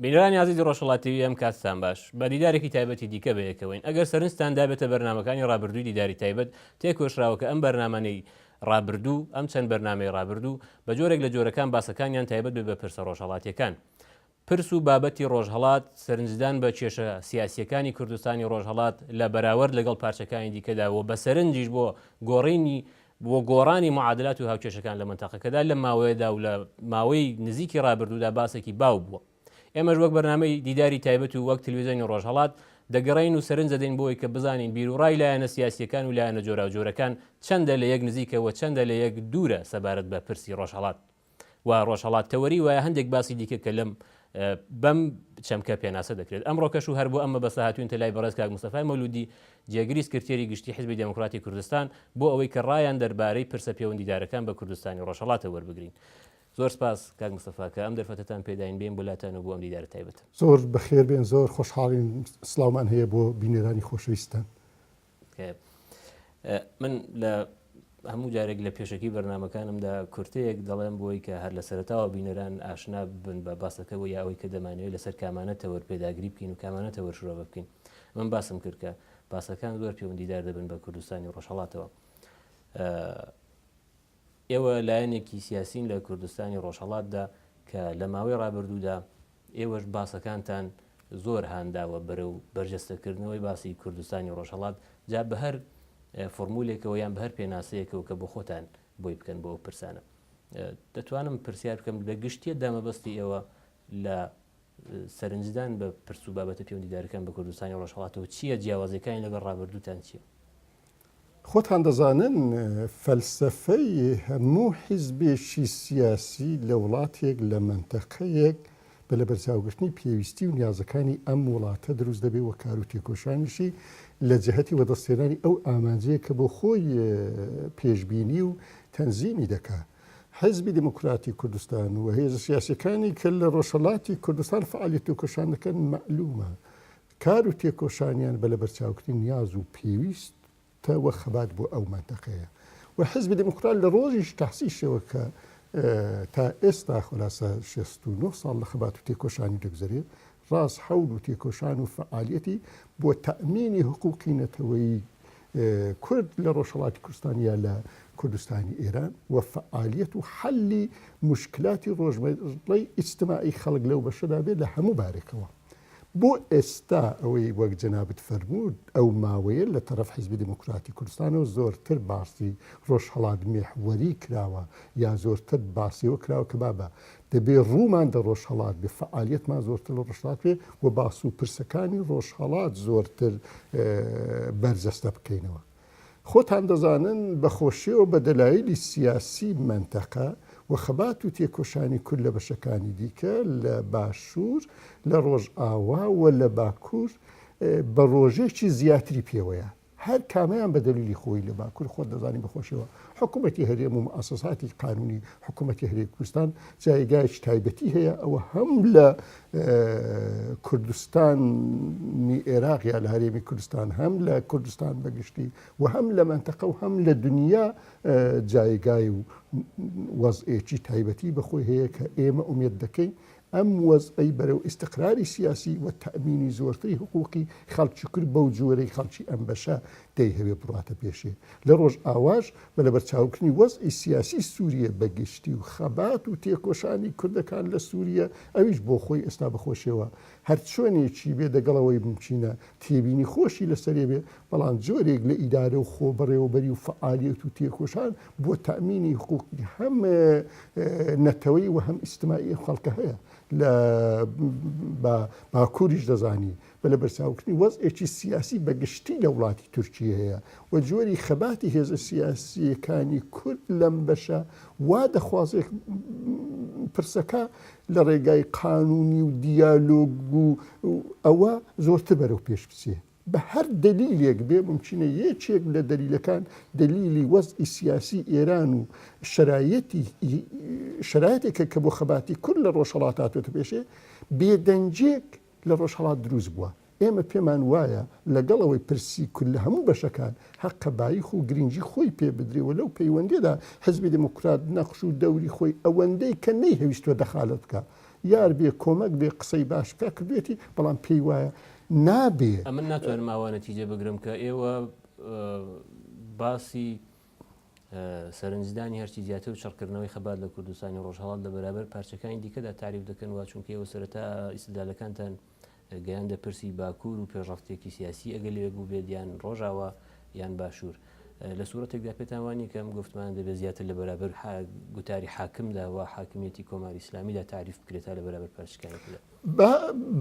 بینەرانی عزیزی ڕۆژهەڵاتی ئەم کاتتان باش بە دیدارێکی تایبەتی دیکە بەیەکەوەین ئەگەر سەرنجتان دابێتە بەرنامەکانی ڕابردووی دیداری تایبەت تێکۆشراوەکە ئەم بەرنامانەی ڕابردوو ئەم چەند بەرنامەی ڕابردوو بە جۆرێک لە جۆرەکان باسەکانیان تایبەت بێ بە پرسە ڕۆژهەڵاتیەکان پرس و بابەتی ڕۆژهەڵات سەرنجدان بە کێشە سیاسیەکانی کوردستانی ڕۆژهەڵات لە بەراورد لەگەڵ پارچەکانی دیکەدا و بە سەرنجیش بۆ گۆڕینی بۆ گۆڕانی معادلات و هاوکێشەکان لە منتەقەکەدا لە ماوەیەدا و لە ماوەی نزیکی ڕابردوودا باسێکی باو بووە. ئێمەش وەک بەرنامەی دیداری تایبەت و وەک تلویزیۆنی ڕۆژهەڵات دەگەڕین و سەرنج دەدەین بۆی کە بزانین بیرروڕای لایەنە سیاسیەکان و لایەنە جۆرا جۆرەکان چەندە لە یەک نزیکەوە چەندە لە یەک دوورە سەبارەت بە پرسی ڕۆژهەڵات و ڕۆژهەڵات تەوەری وایە هەندێک باسی دیکە کە لەم بەم چەمکە پێناسە دەکرێت ئەمڕۆکەش و هەر بۆ ئەمە بەسە هاتوونتە لای بەڕێز کاک مستەفای مەولودی جێگیری سکرتێری گشتی حیزبی دموکراتی کوردستان بۆ ئەوەی کە ڕایان دەربارەی پرسە پەیوەندیدارەکان بە کوردستانی ڕۆژهەڵاتە وەربگرین. زۆر سپاس کاک مستەفا کە ئەم دەرفەتتان پێداین بێن بۆلاتان و بۆ ئەم دیدارە تایبەت. زۆر بەخێر بێن، زۆر خۆشحاڵین، سڵاومان هەیە بۆ بینەرانی خۆشەویستان. من لە هەموو جارێک لە پێشەکی بەرنامەکانمدا کورتەیەک دەڵێم بۆی کە هەر لە سەرەتاوە بینەران ئاشنا بن بە باسەکەەوە یا ئەوەی کە دەمانەوێت لەسەر کامانەتەوە پێداگری بکەین و کامانەتەوە شڕۆ بکەین. من باسم کرد کە باسەکان زۆر پەیوەندیدار دەبن بە کوردستانی ڕۆژهەڵاتەوە. ئێوە لایەنێکی سیاسین لە کوردستانی ڕۆژهەڵاتدا کە لە ماوەی ڕابردوودا ئێوەش باسەکانتان زۆر هانداوە بەرە و بەرجەستەکردنەوەی باسی کوردستانی ڕۆژهەڵات جا بە هەر فۆرمولێکەوە یان بە هەر پێناسەیەکەوە کە بۆ خۆتان بۆی بکەن بۆ پرسانە. دەتوانم پرسیار بکەم لە گشتیە دامەبەستی ئێوە لە سەرنجدان بە پرس و بابەتە پەیوەندیدارەکان بە کوردستانی ڕۆژهەڵاتەوە چییە؟ جیاوازەکانی لەگەڵ ڕابردووتان چییە؟ خۆتان دەزانن فەلسەفەی هەموو حیزبێکی سیاسی لە وڵاتێک لە منتەقەیەک بە لە بەرچاوگرتنی پێویستی و نیازەکانی ئەم وڵاتە دروست دەبێت و کار و تێکۆشانیشی لە جەهەتی وەدەستێنانی ئەو ئامانجەیە کە بۆ خۆی پێشبینی و تەنزیمی دەکات. حیزبی دموکراتی کوردستان و هێزە سیاسەکانی کە لە ڕۆژهەڵاتی کوردستان فعالیت و کۆشان دەکەن مەعلومە کار و تێکۆشانیان بە لە بەرچاوکردنی نیاز و پێویست تەوە خەبات بۆ ئەو منتەقەیە و حیزبی دموکرات لە ڕۆژیش تەحسیسەوە کە تا ئێستا خلاصە 69 ساڵ لە خەبات و تێکۆشانی دەگوزارێت ڕاست حەول و تێکۆشان و فعالیەتی بۆ تەئمینی حقوقی نەتەوەیی کورد لە ڕۆژهەڵاتی کوردستانیا لە کوردستانی ئێران و فعالیەت و حەلی مشکلاتی ڕۆژمەرەی ئیجتیماعی خەڵک لەو بەشەدا بێت لە هەموو بارێکەوە. بۆ ئێستا ئەوەی وەک جەنابەت فەرموود ئەو ماوەیە لە تەرەف حیزبی دموکراتی کوردستانەوە زۆرتر باسی ڕۆژهەڵات مێحوەری کراوە یا زۆرتر باسیەوە کراوە کە بابە دەبێ ڕوومان دە ڕۆژهەڵات بێ فعالیەتمان زۆرتر لە ڕۆژهەڵات بێ و باس و پرسەکانی ڕۆژهەڵات زۆرتر بەرجەستە بکەینەوە. خۆتان دەزانن بەخۆشیەوە بە دەلایلی سیاسی منتەقە و خەبات و تێکۆشانی کورد لە بەشەکانی دیکە لە باشوور لە ڕۆژئاوا و لە باکوور بە ڕۆژێکی زیاتری پێوەیە هەر کامەیان بە دەلیلی خۆی لە باکوور خۆت دەزانی بەخۆشەوە حکوومەتی هەرێم و مؤسساتی قانونی حکوومەتی هەرێمی کوردستان جایگایەکی تایبەتی هەیە ئەوە هەم لە کوردستانی عێراق یا لە هەرێمی کوردستان هەم لە کوردستان بەگشتی و هەم لە منتەقە و هەم لە دنیا جایگای و وەزعێکی تایبەتی بەخۆی هەیە کە ئێمە ئومێد دەکەین ئەم وەزعی بەرەو ئیستقراری سیاسی و تەئمینی زۆرتری حقوقی خەڵکی کورد بەو جۆرەی خەڵکی ئەم بەشە دەیهەوێ بڕاتە پێشێ. لە ڕۆژ ئاواش بە لە بەرچاوکردنی وەزعی سیاسی سووریە بەگشتی و خەبات و تێکۆشانی کوردەکان لە سووریە ئەویش بۆ خۆی ئێستا بەخۆشیەوە هەر چۆنێکی بێ دەگەڵەوەی بمچینە تێبینی خۆشی لەسەرێ بێ بەڵام جۆرێک لە ئیدارە و خۆبەڕێوەبەری و فعالیەت و تێکۆشان بۆ تەئمینی حقوقی هەم نەتەوەی و هەم ئیجتیماعی خەڵکە هەیە. لە باکووریش دەزانی بە لە بەرچاوکردنی وەزعێکی سیاسی بەگشتی لە وڵاتی تورکیە هەیە و جۆری خەباتی هێزە سیاسیەکانی کورد لەم بەشە وا دەخوازێت پرسەکە لە ڕێگای قانونی و دیالۆگ و ئەوە زۆرتر بەرەو پێش بچێ بە هەر دلیلێک بێ ممکنە یەکێک لە دلیلەکان دلیلی وەزعی سیاسی ئێران و شرایەتێکە کە بۆ خەباتی کورد لە ڕۆژهەڵات هاتوۆتە پێشێ بێدەنجێک لە ڕۆژهەڵات دروست بووە. ئێمە پێمان وایە لەگەڵەوەی پرسی کورد لە هەموو بەشەکان حەقە بایخ و گرنگی خۆی پێ بدرێەوە لەو پەیوەندێدا حیزبی دموکرات نەخش و دەوری خۆی ئەوەندەی کە نەیهەویستوە دەخالت بکە یار بێ کۆمەک بێ قسەی باشکە کردوێتی بەڵام پێی وایە نابێ. ئەمن ناتوانم ماوە نەتیجە بگرم کە ئێوە باسی سەرنجدانی هەرچی زیاتر و چڕکردنەوەی خەبات لە کوردستانی ڕۆژهەڵات لە بەرابەر پارچەکانی دیکەدا تعریف دەکەن وا چونکە ئێوە سەرەتا ئیستدلالەکانتان گەیاندە پرسی باکوور و پێشڕەفتێکی سیاسی ئەگەر لێ بوو بێت یان ڕۆژاوە یان باشوور لە سوورەتێکدا پێتان وانی کەم گفتمان دەبێت زیاتر لە بەرابەر گوتاری حاکمدا و حاکمیەتی کۆماری ئیسلامیدا تعریف بکرێتە لە بەرابەر پارچەکانێکدا.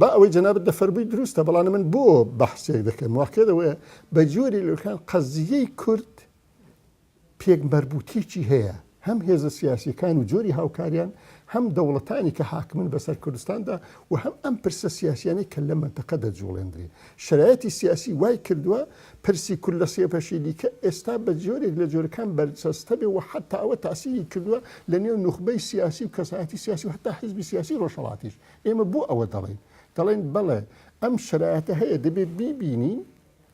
با ئەوەی جەنابەت دەفەرمووی دروستە بەڵام من بۆ بەحسێک دەکەم واقعەوەیە بە جۆری لەکان قەزیەی کورد پێک مربوطێکی هەیە هەم هێزە سیاسیەکان و جۆری هاوکاریان هەم دەوڵەتانی کە حاکمن بەسەر کوردستاندا و هەم ئەم پرسە سیاسیانەی کە لە منتەقە دەجوڵێندرێ شرایەتی سیاسی وای کردووە پرسی کورد لە سێپەشی دیکە ئێستا بە جۆرێک لە جۆرەکان بەرچەستە بێ و حتا ئەوە تاسیری کردووە لە نێو نوخبەی سیاسی و کەسایەتی سیاسی و هەتا حیزبی سیاسی ڕۆژهەڵاتیش ئێمە بۆ ئەوە دەڵێن بەڵێ ئەم شرایەتە هەیە دەبێت بیبینین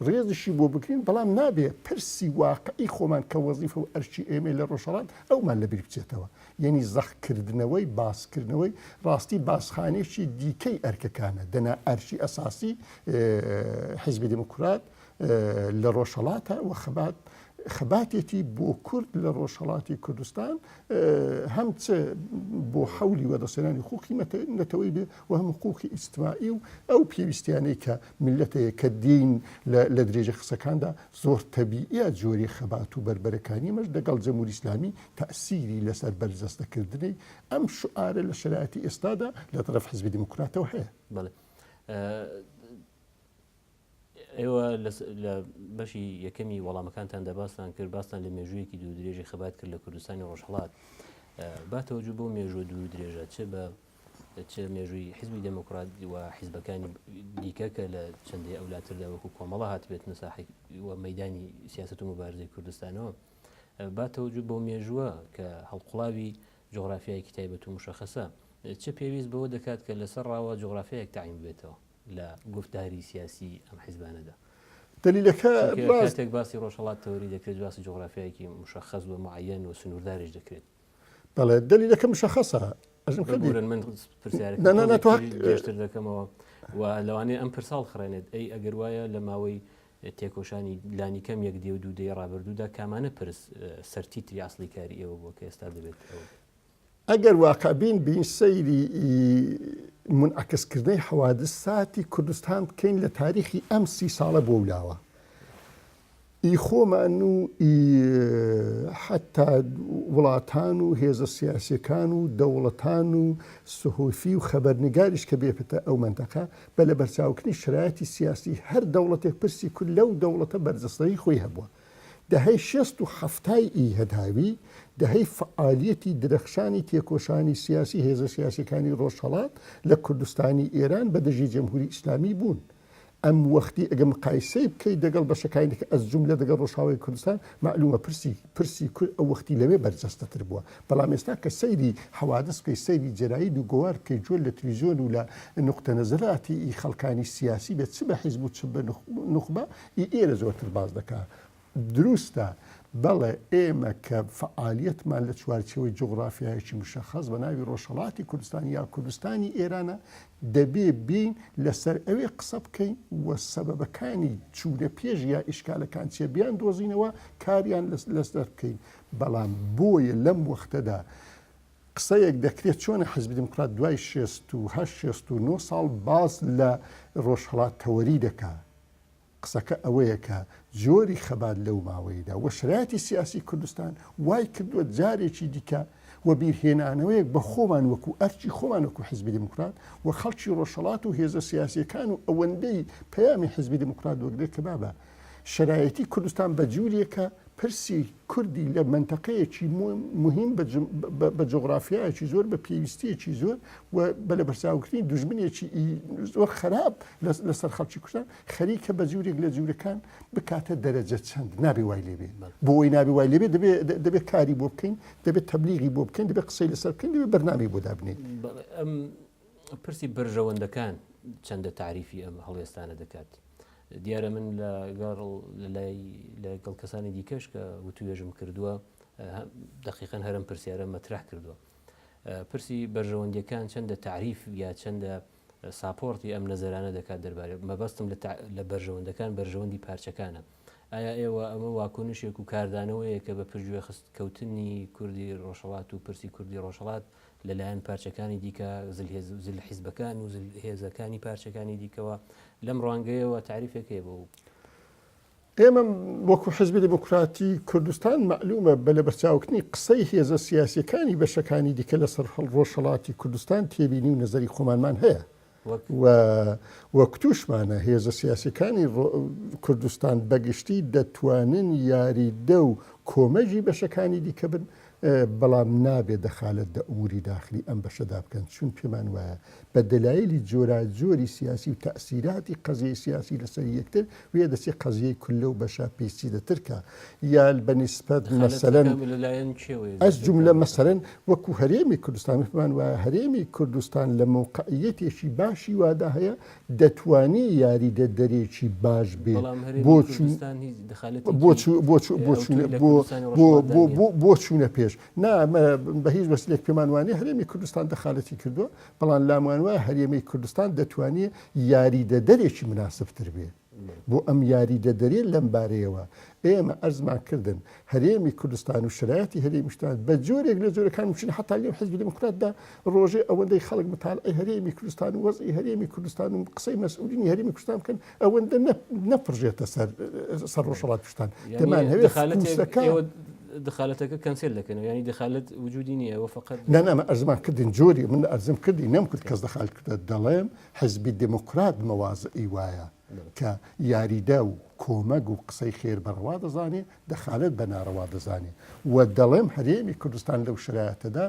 ڕێزشی بۆ بکرین بەڵام نابێ پرسی واقعی خۆمان کە وەزیفە و ئەرچی ئێمە لە ڕۆژهەڵات ئەومان لەبیر بچێتەوە یعنی زەخکردنەوەی باسکردنەوەی ڕاستی باسخانێکی دیکەی ئەرکەکانە دەنا ئەرچی ئەساسی حیزبی دموکرات لە ڕۆژهەڵاتە و خەباتێتی بۆ کورد لە ڕۆژهەڵاتی کوردستان هەم بۆ حولی وەدەسێنانی حقوقی نەتەوەی بێ و هەم حقوقی ئیجتیماعی و ئەو پێویستیانەی کە میلەتەیە کە دین لە درێژە قسەکاندا زۆر تەبیعە جۆری خەبات و بربەرەکانی مەش لەگەڵ جەمهوری ئیسلامی تەئسیری لەسەر بەرجەستەکردنی ئەم شعارە لە شرایەتی ئێستادا لە طرف حیزبی دموکراتەوە هەیە. ئێوە لە بەشی یەکەمی وەڵامەکانتاندا باستان کرد باستان لە مێژوویەکی دوو درێژی خەبات کرد لە کوردستانی ڕۆژهەڵات باتەوەجو بۆ مێژووە دوو درێژە چ مێژووی حیزبی دموکرات و حیزبەکانی دیکە کە لە چەندی ئەولاتردا وەکو کۆمەڵە هاتبێت نەساحی و مەیدانی سیاست و مبارزەی کوردستانەوە باتەوەجو بۆ مێژووە کە هەڵقوڵاوی جغرافیایەکی تایبەت و مشەخەسە چه پێویست بەوە دەکات کە لەسەر ڕاوە جغرافیایەک تعیین بێتەوە لە گفتاری سیاسی ئەم حیزبانەدا دلیلەکە باسی ڕۆژهەڵات تەوری دەکرێت باسی جغرافیایەکی مشەخەص و معەن و سنوورداریش دەکرێت بەڵێ دلیلەکە مشەخەسە من پرسیارێشتر دەکەمەوە و لەوانەیە ئەم پرساڵ خڕێنێت ئەی ئەگەر وایە لە ماوەی تێکۆشانی لانی کەم یەک دێ و دوو دەی ڕابردوودا کامانە پرس سەرتیتری ئاسڵی کاری ئێوە بۆ کە ئێستا دەبێت ئەگەر واقعبین بین سەیری منعکسکردنەی حەوادث ساتی کوردستان بکەین لە تاریخی ئەم 30 ساڵە بۆ ولاوە ئی خۆمان و حتا وڵاتان و هێزە سیاسیەکان و دەوڵەتان و سوهوفی و خەبەرنگاریش کە بێپێتە ئەو منتەقە بە لە بەرچاوکردنی شرایەتی سیاسی هەر دەوڵەتێک پرسی کورد لەو دەوڵەتە بەرجەستەیی خۆی هەبووە دەهەی 67 هەداوی دەهەی فعالیەتی درەخشانی تێکۆشانی سیاسی هێزە سیاسیەکانی ڕۆژهەڵات لە کوردستانی ئێران بە دژی جەمهوری ئیسلامی بوون ئەم وەختی ئەگە مقایسەی بکەیت دەگەڵ بەشەکانی کە ئەس جوملە دەگەڵ ڕۆژاوای کوردستان معلومە پرسی کورد ئەو وەختی لەوێ بەرجەستەتر بووە بەڵام ئێستا کە سەیری حەوادث بکەی سەیری جەراید و گۆوار بکەی جۆر لە تەلەڤیزیۆن و لە نقطە نەزەراتی خەڵکانی سیاسی بێت چ بە حیزب و چ بە نوخبە ئێرە زۆرتر باز دەکات دروستە بەڵێ ئێمە کە فعالیەتمان لە چوارچەوەی جغرافیایەکی مشەخەص بە ناوی ڕۆژهەڵاتی کوردستان یا کوردستانی ئێرانە دەبێ بین لەسەر ئەوێ قسە بکەین وە سەبەبەکانی چوونە پێش یا ئیشکالەکان چێ بیان دۆزینەوە کاریان لەسەر بکەین بەڵام بۆیە لەم وەختەدا قسەیەک دەکرێت چۆنە حیزبی دموکرات دوای 68 ساڵ باز لە ڕۆژهەڵات تەوەری دەکات قسەکە ئەوەیە کە جۆری خەبات لەو ماوەیەدا وە شرایەتی سیاسی کوردستان وای کردووە جارێکی دیکە و بیرهێنانەوەیەک بە خۆمان وەکو ئەرچی خۆمان وەکو حیزبی دموکرات و خەڵکی ڕۆژهەڵات و هێزە سیاسیەکان و ئەوەندەی پەیامی حیزبی دموکرات وەگرێت کە بابە شرایەتی کوردستان بە جووریەکە پرسی کوردی لە منتەقەیەکی مهم بە جغرافیایەکی زۆر بە پێویستیەکی زۆر و بە لە بەرچاوکردنی دوژمنێکی زۆر خراپ لەسەر خەڵکی کوردستان خەریکە بە جوورێک لە جوورەکان بکاتە دەرەجە چەند نابێ وای لێبێ بۆی نابێ وای لێبێ دەبێت کاری بۆ بکەین دەبێت تەبلیغی بۆ بکەین دەبێت قسەی لەسەر بکەین دەبێت بەرنامەی بۆ دابنێن پرسی بەرژەوەندەکان چەندە تعریفی ئەم هەڵوێستانە دەکات دیارە من لەگەڵ کەسانی دیکەش کە وتوێژم کردووە دقیقەن هەرم پرسیارە مەترح کردووە پرسی بەرژەوەندیەکان چەندە تعریف یا چەندە ساپۆرتی ئەم نەزەرانە دەکات دەربارەی مەبەستم لە بەرژەوەندەکان بەرژەوەندی پارچەکانە. ئایا ئێوە ئەمە واکۆنشێک و کاردانەوەیە کە بە پژوێ خست کەوتنی کوردی ڕۆژهەڵات و پرسی کوردی ڕۆژهەڵات لەلایەن پارچەکانی دیکە زل حیزبەکان و هێزەکانی پارچەکانی دیکەوە لەم ڕوانگەیەوە تعریفێکەیە بۆ ئێمە وەکو حزبی دموکراتی کوردستان معلومە بە لە بەرچاوکردنی قسەی هێزە سیاسیەکانی بەشەکانی دیکە لەسەر ڕۆژهەڵاتی کوردستان تێبینی و نەزەری خۆمانمان هەیە وەک توشمانە هێزە سیاسیەکانی کوردستان بەگشتی دەتوانن یاریدە و کۆمەژی بەشەکانی دیکە بن بەڵام نابێت دەخالت دە ئوموری داخلی ئەم بەشەدا بکەن چون پێمان وایە بە دەلایلی جۆرا-جۆری سیاسی و تەئسیراتی قەزیەی سیاسی لەسەر یەکتر وێ دەچێت قەزیەی کولە و بەشە پێچیدەترکە یا بەنسبەت مەسەلەن ئەس جملە مەسەلەن وەکو هەرێمی کوردستان پێمان وایە هەرێمی کوردستان لە موقعیەتێکی باشی وادا هەیە دەتوانی یاریدە دەرێکی باش بێ بۆ چوونە پێش بە هیچ وەسیلێک پێمان وانێ هەرێمی کوردستان دەخالەتی کردووە بەڵام لامان وایە هەرێمی کوردستان دەتوانێت یاریدە دەرێکی مناسبتر بێ بۆ ئەم یاریدە دەرێت لەم بارەیەوە ئێمە ئەرزمان کردن هەرێمی کوردستان و شرایەتی هەرێمیشتان بە جۆرێک لە جۆرەکان وچین حتا لێو حزبی دموکراتدا ڕۆژێ ئەوەندەی خەڵک متالعەی هەرێمی کوردستان و وەزعی هەرێمی کوردستان و قسەی مەسئولینی هەرێمی کوردستان بکەن ئەوەندە نەپڕژێتە سەر ڕۆژهەڵات کوردستان دەمان هەوێت دخالەتەکە کەنسێل دەکەنەوە ینی دخالت وجودی نییە ئەوە فقط نەمە ئەرزمان کردین جۆری من ئەرزم کردی نەمکرد کەس دەخالت کردە دەڵێم حزبی دموکرات مەوازعی وایە کە یاریدە و کۆمەگ و قسەی خێر بەڕەوا دەزانێ دەخالت بە ناڕەوا دەزانێ و دەڵێم هەرێمی کوردستان لەو شرایەتەدا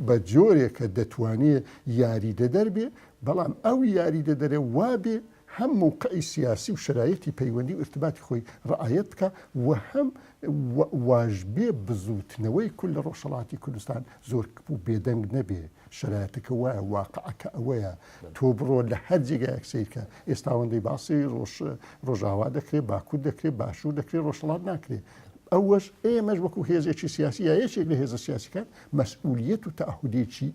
بە جۆرێکە دەتوانێت یاریدە دەربێ بەڵام ئەو یاریدە دەرێ وابێ هەم موقعی سیاسی و شرایەتی پەیوەندی و ارتباتی خۆی ڕعایەت بکە و هەم واژبێ بزوتنەوەی کول لە ڕۆژهەڵاتی کوردستان زۆر و بێدەنگ نەبێ شرایەتەکە وایە واقعەکە ئەوەیە تۆ بڕۆ لە هەر جێگایەک سیرکە ئێستاوەندەی باسی ڕۆژاوا دەکرێت باکوور دەکرێت باشوور دەکرێت ڕۆژهەڵات ناکرێت ئەوەش ئێمەش وەکو هێزێکی سیاسی یا یەکێک لە هێزە سیاسیەکان مەسئولیەت و تەعهودێکی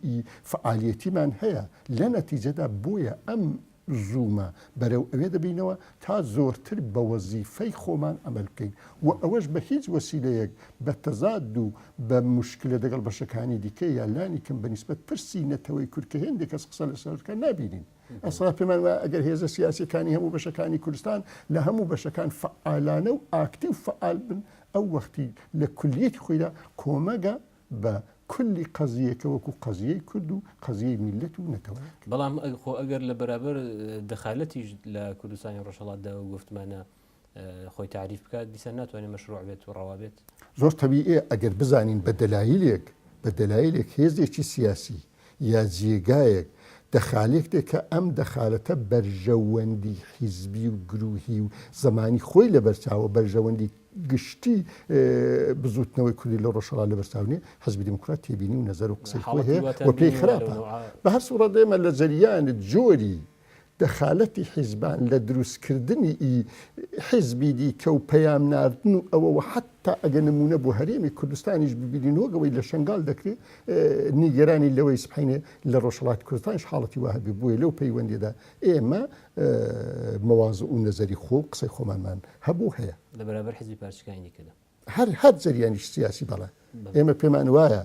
فعالیەتیمان هەیە لە نەتیجەدا بۆیە ئەم زوومە بەرەو ئەوێ دەبینەوە تا زۆرتر بە وەزیفەی خۆمان ئەمەل بکەین و ئەوەش بە هیچ وەسیلەیەک بە تەزاد و بە موشکلە دەگەڵ بەشەکانی دیکە یا لانی کەم بەنسبەت پرسی نەتەوەی کورکە هێندێک کەس قسە لەسەرکە نابینین ئەسڵا پێمان وایە ئەگەر هێزە سیاسیەکانی هەموو بەشەکانی کوردستان لە هەموو بەشەکان فعالانە و ئاکتیو فعال بن ئەو وەختی لە کولیەتی خۆیدا کۆمەگە بە کولی قەزیەکە وەکو قەزیەی کورد و قەزیەی میلەت و نەتەوە بەڵام خۆ ئەگەر لە بەرابەر دەخالەتیش لە کوردستانی ڕۆژهەڵاتدا و گفتمانە خۆی تعریف بکات دیسان ناتوانێت مەشروع بێت و ڕەوا بێت زۆر تەبیعیە ئەگەر بزانین بە دەلایلێک هێزێکی سیاسی یا جێگایەک دەخالێک کە ئەم دەخالەتە بەرژەوەندی حیزبی و گروهی و زمانی خۆی لە بەرچاوە بەرژەوەندی گشتی بزوتنەوەی کوردی لە ڕۆژهەڵات لە بەرچاونێ حزبی دموکرات تێبینی و نەزەر و قسەی خۆی هەیە و پێی خراپە بە هەر سوورە دێمە لە جەریانت جۆری دەخالەتی حیزبان لە دروستکردنی حیزبی دیکە و پەیام ناردن و ئەوەوە حتا ئەگە نمونە بۆ هەرێمی کوردستانیش ببینینەوەگەوەی لە شنگال دەکرێت نیگەرانی لەوەی سبحینێ لە ڕۆژهەڵاتی کوردستانیش حاڵەتی وهەبی بووە لەو پەیوەندیدا ئێمە مەواضع و نەزەری خۆ و قسەی خۆمانمان هەبوو هەیە لە بەرابەر حیزبی پارچەکانی دیکەدا هەر جەریانیش سیاسی بەڵێ ئێمە پێمان وایە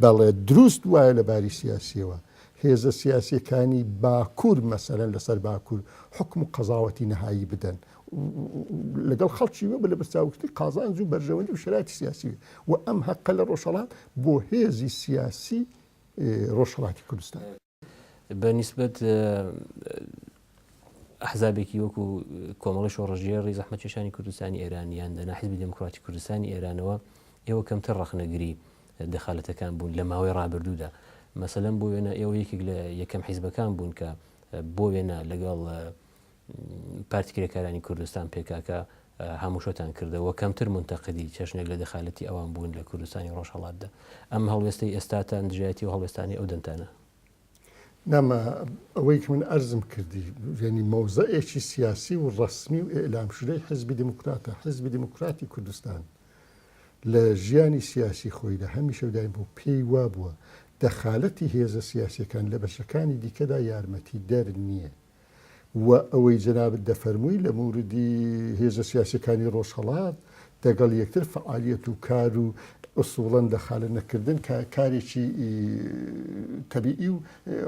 بەڵێ دروست وایە لە باری سیاسیەوە هێزە سیاسیەکانی باکوور مەسەلەن لەسەر باکوور حکم و قەزاوەتی نەهایی بدەن لەگەڵ خەڵکی وە بە لە بەرچاوکردنی قازانج و بەرژەوەندی و شرایەتی سیاسی و ئەم حەقە لە ڕۆژهەڵات بۆ هێزی سیاسی ڕۆژهەڵاتی کوردستان بەنسبەت ئەحزابێکی وەکو کۆمەڵی شۆڕژێڕی زەحمەتکێشانی کوردستانی ئێرانیان دەنا حیزبی دموکراتی کوردستانی ئێرانەوە ئێوە کەمتر ڕەخنەگری دەخالەتەکان بوون لە ماوەی ڕابردوودا مەسەلەن بۆ وێنە ئێوە یەکێک لە یەکەم حیزبەکان بوون کە بۆ وێنە لەگەڵ پارتی کرێکارانی کوردستان پێکاکە هەمووشتان کردەوە کەمتر منتەقدی چەشنێک لە دەخالەتی ئەوان بوون لە کوردستانی ڕۆژهەڵاتدا ئەم هەڵوێستەی ئێستاتان دژایەتی و هەڵوێستانی ئەو دەنتانە نامە ئەوەی من ئەرزم کردی ینی مەوزەیەکی سیاسی و ڕسمی و ئێلامشدەی حزبی دموکراتە حزبی دموکراتی کوردستان لە ژیانی سیاسی خۆیدا هەمیشە دایم بۆ پێی وا بووە دەخالەتی هێزە سیاسیەکان لە بەشەکانی دیکەدا یارمەتی دەر نییە و ئەوەی جەنابەت دەفەرمووی لە موردی هێزە سیاسیەکانی ڕۆژهەڵات دەگەڵ یەکتر فعالیەت و کار و ئوسوڵەن دەخالە نەکردن کارێکی تەبیعی و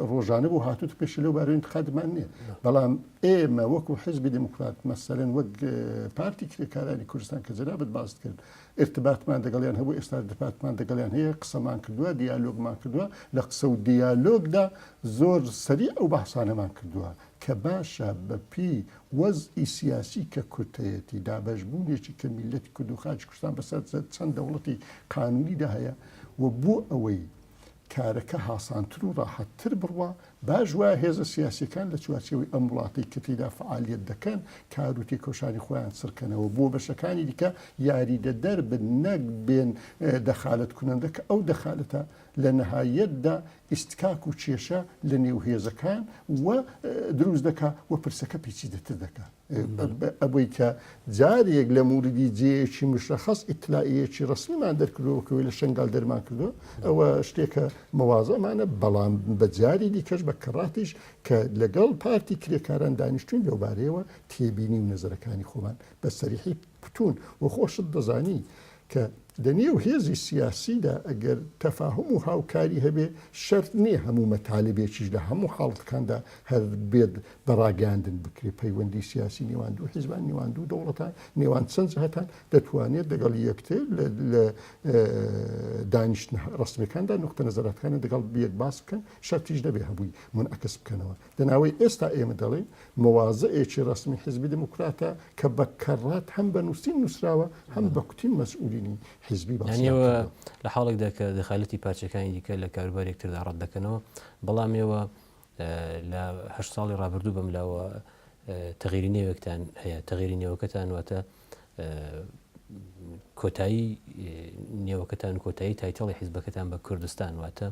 ڕۆژانە بۆ هاتووت پێش لەو بارەوە انتقادمان نییە بەڵام ئێمە وەکو حیزبی دموکرات مەسەلەن وەک پارتی کرێکارانی کوردستان کە جەنابەت باس کرد ارتباطمان دەگەڵیان هەبوو ئێستا ارتباطمان دەگەڵیان هەیە قسەمان کردووە دیالۆگمان کردووە لە قسە و دیالۆگدا زۆر سەریع ئەو بەحسانەمان کردووە کە باشە بەپی وەزئی سیاسی کە کورتەیەتی دابەشبوونێکی کە میلەتی کورد و خاچ کوردستان بەسەر چەند دەوڵەتی قانونیدا هەیە و بۆ ئەوەی کارەکە هاسانتر و ڕاحەتتر بڕوە باش وایە هێزە سیاسیەکان لە چوارچێوەی ئەم وڵاتی کە تێدا فعالیت دەکەن کار و تێکۆشانی خۆیان سەرکەنەوە بۆ بەشەکانی دیکە یاریدە دەربن نەک بێن دەخالت کوونەندە کە ئەو دەخالتە لە نەهایەتدا ئیستکاک و کێشە لە نێو هێزەکان و دروست دەکا و پرسەکە پیچیدەتر دەکات ئەوەی کە جارێک لە موردی جێیەکی مشەخەس ئیتلاعیەکی ڕسمیمان دەرکردەوەکەوەی لە شنگال دەرمان کردو ئەوە شتێکە مەوازەمانە بەڵام بە جاری دیکەش بە کەڕاتیش کە لەگەڵ پارتی کرێکاران دانیشتوین لەوبارەیەوە تێبینی و نەزەرەکانی خۆمان بە سەریحی پتون و خۆشت دەزانی کە دەنێو هێزی سیاسیدا ئەگەر تەفاهم و هاوکاری هەبێ شەرت نییە هەموو مەتالبێکیش لە هەموو حاڵەتەکاندا هەر بێت بەڕاگەاندن بکرێ پەیوەندی سیاسی نێوان دوو حیزبان نێوان دوو دەوڵەتان نێوان چەند جەهەتان دەتوانێت دەگەڵ یەکتر لە دانیشتن ڕستمەکاندا نقطە نەزەرەتەکانە دەگەڵ بێت باس بکەن شەرتیش دەبێ هەبووی منعکس بکەنەوە دەناوەی ئێستا ئێمە دەڵێن مەوازەیەکی ڕستمی حیزبی دموکراتە کە بە کەڕات هەم بە نووسین نووسراوە هەم بە کوتین مەسئولینی یانیەوە لە حاڵێکدا کە دەخالەتی پارچەکانی دیکە لە کاروبارێکتردا ڕەت دەکەنەوە بەڵام ئێوە لە 8 ساڵی ڕابردوو بەملاوە تەغیری نێوەکتان هەیە تەغیری نێوەکەتان واتە کۆتایی نێوەکەتان کۆتایی تایتەڵی حیزبەکەتان بە کوردستان واتە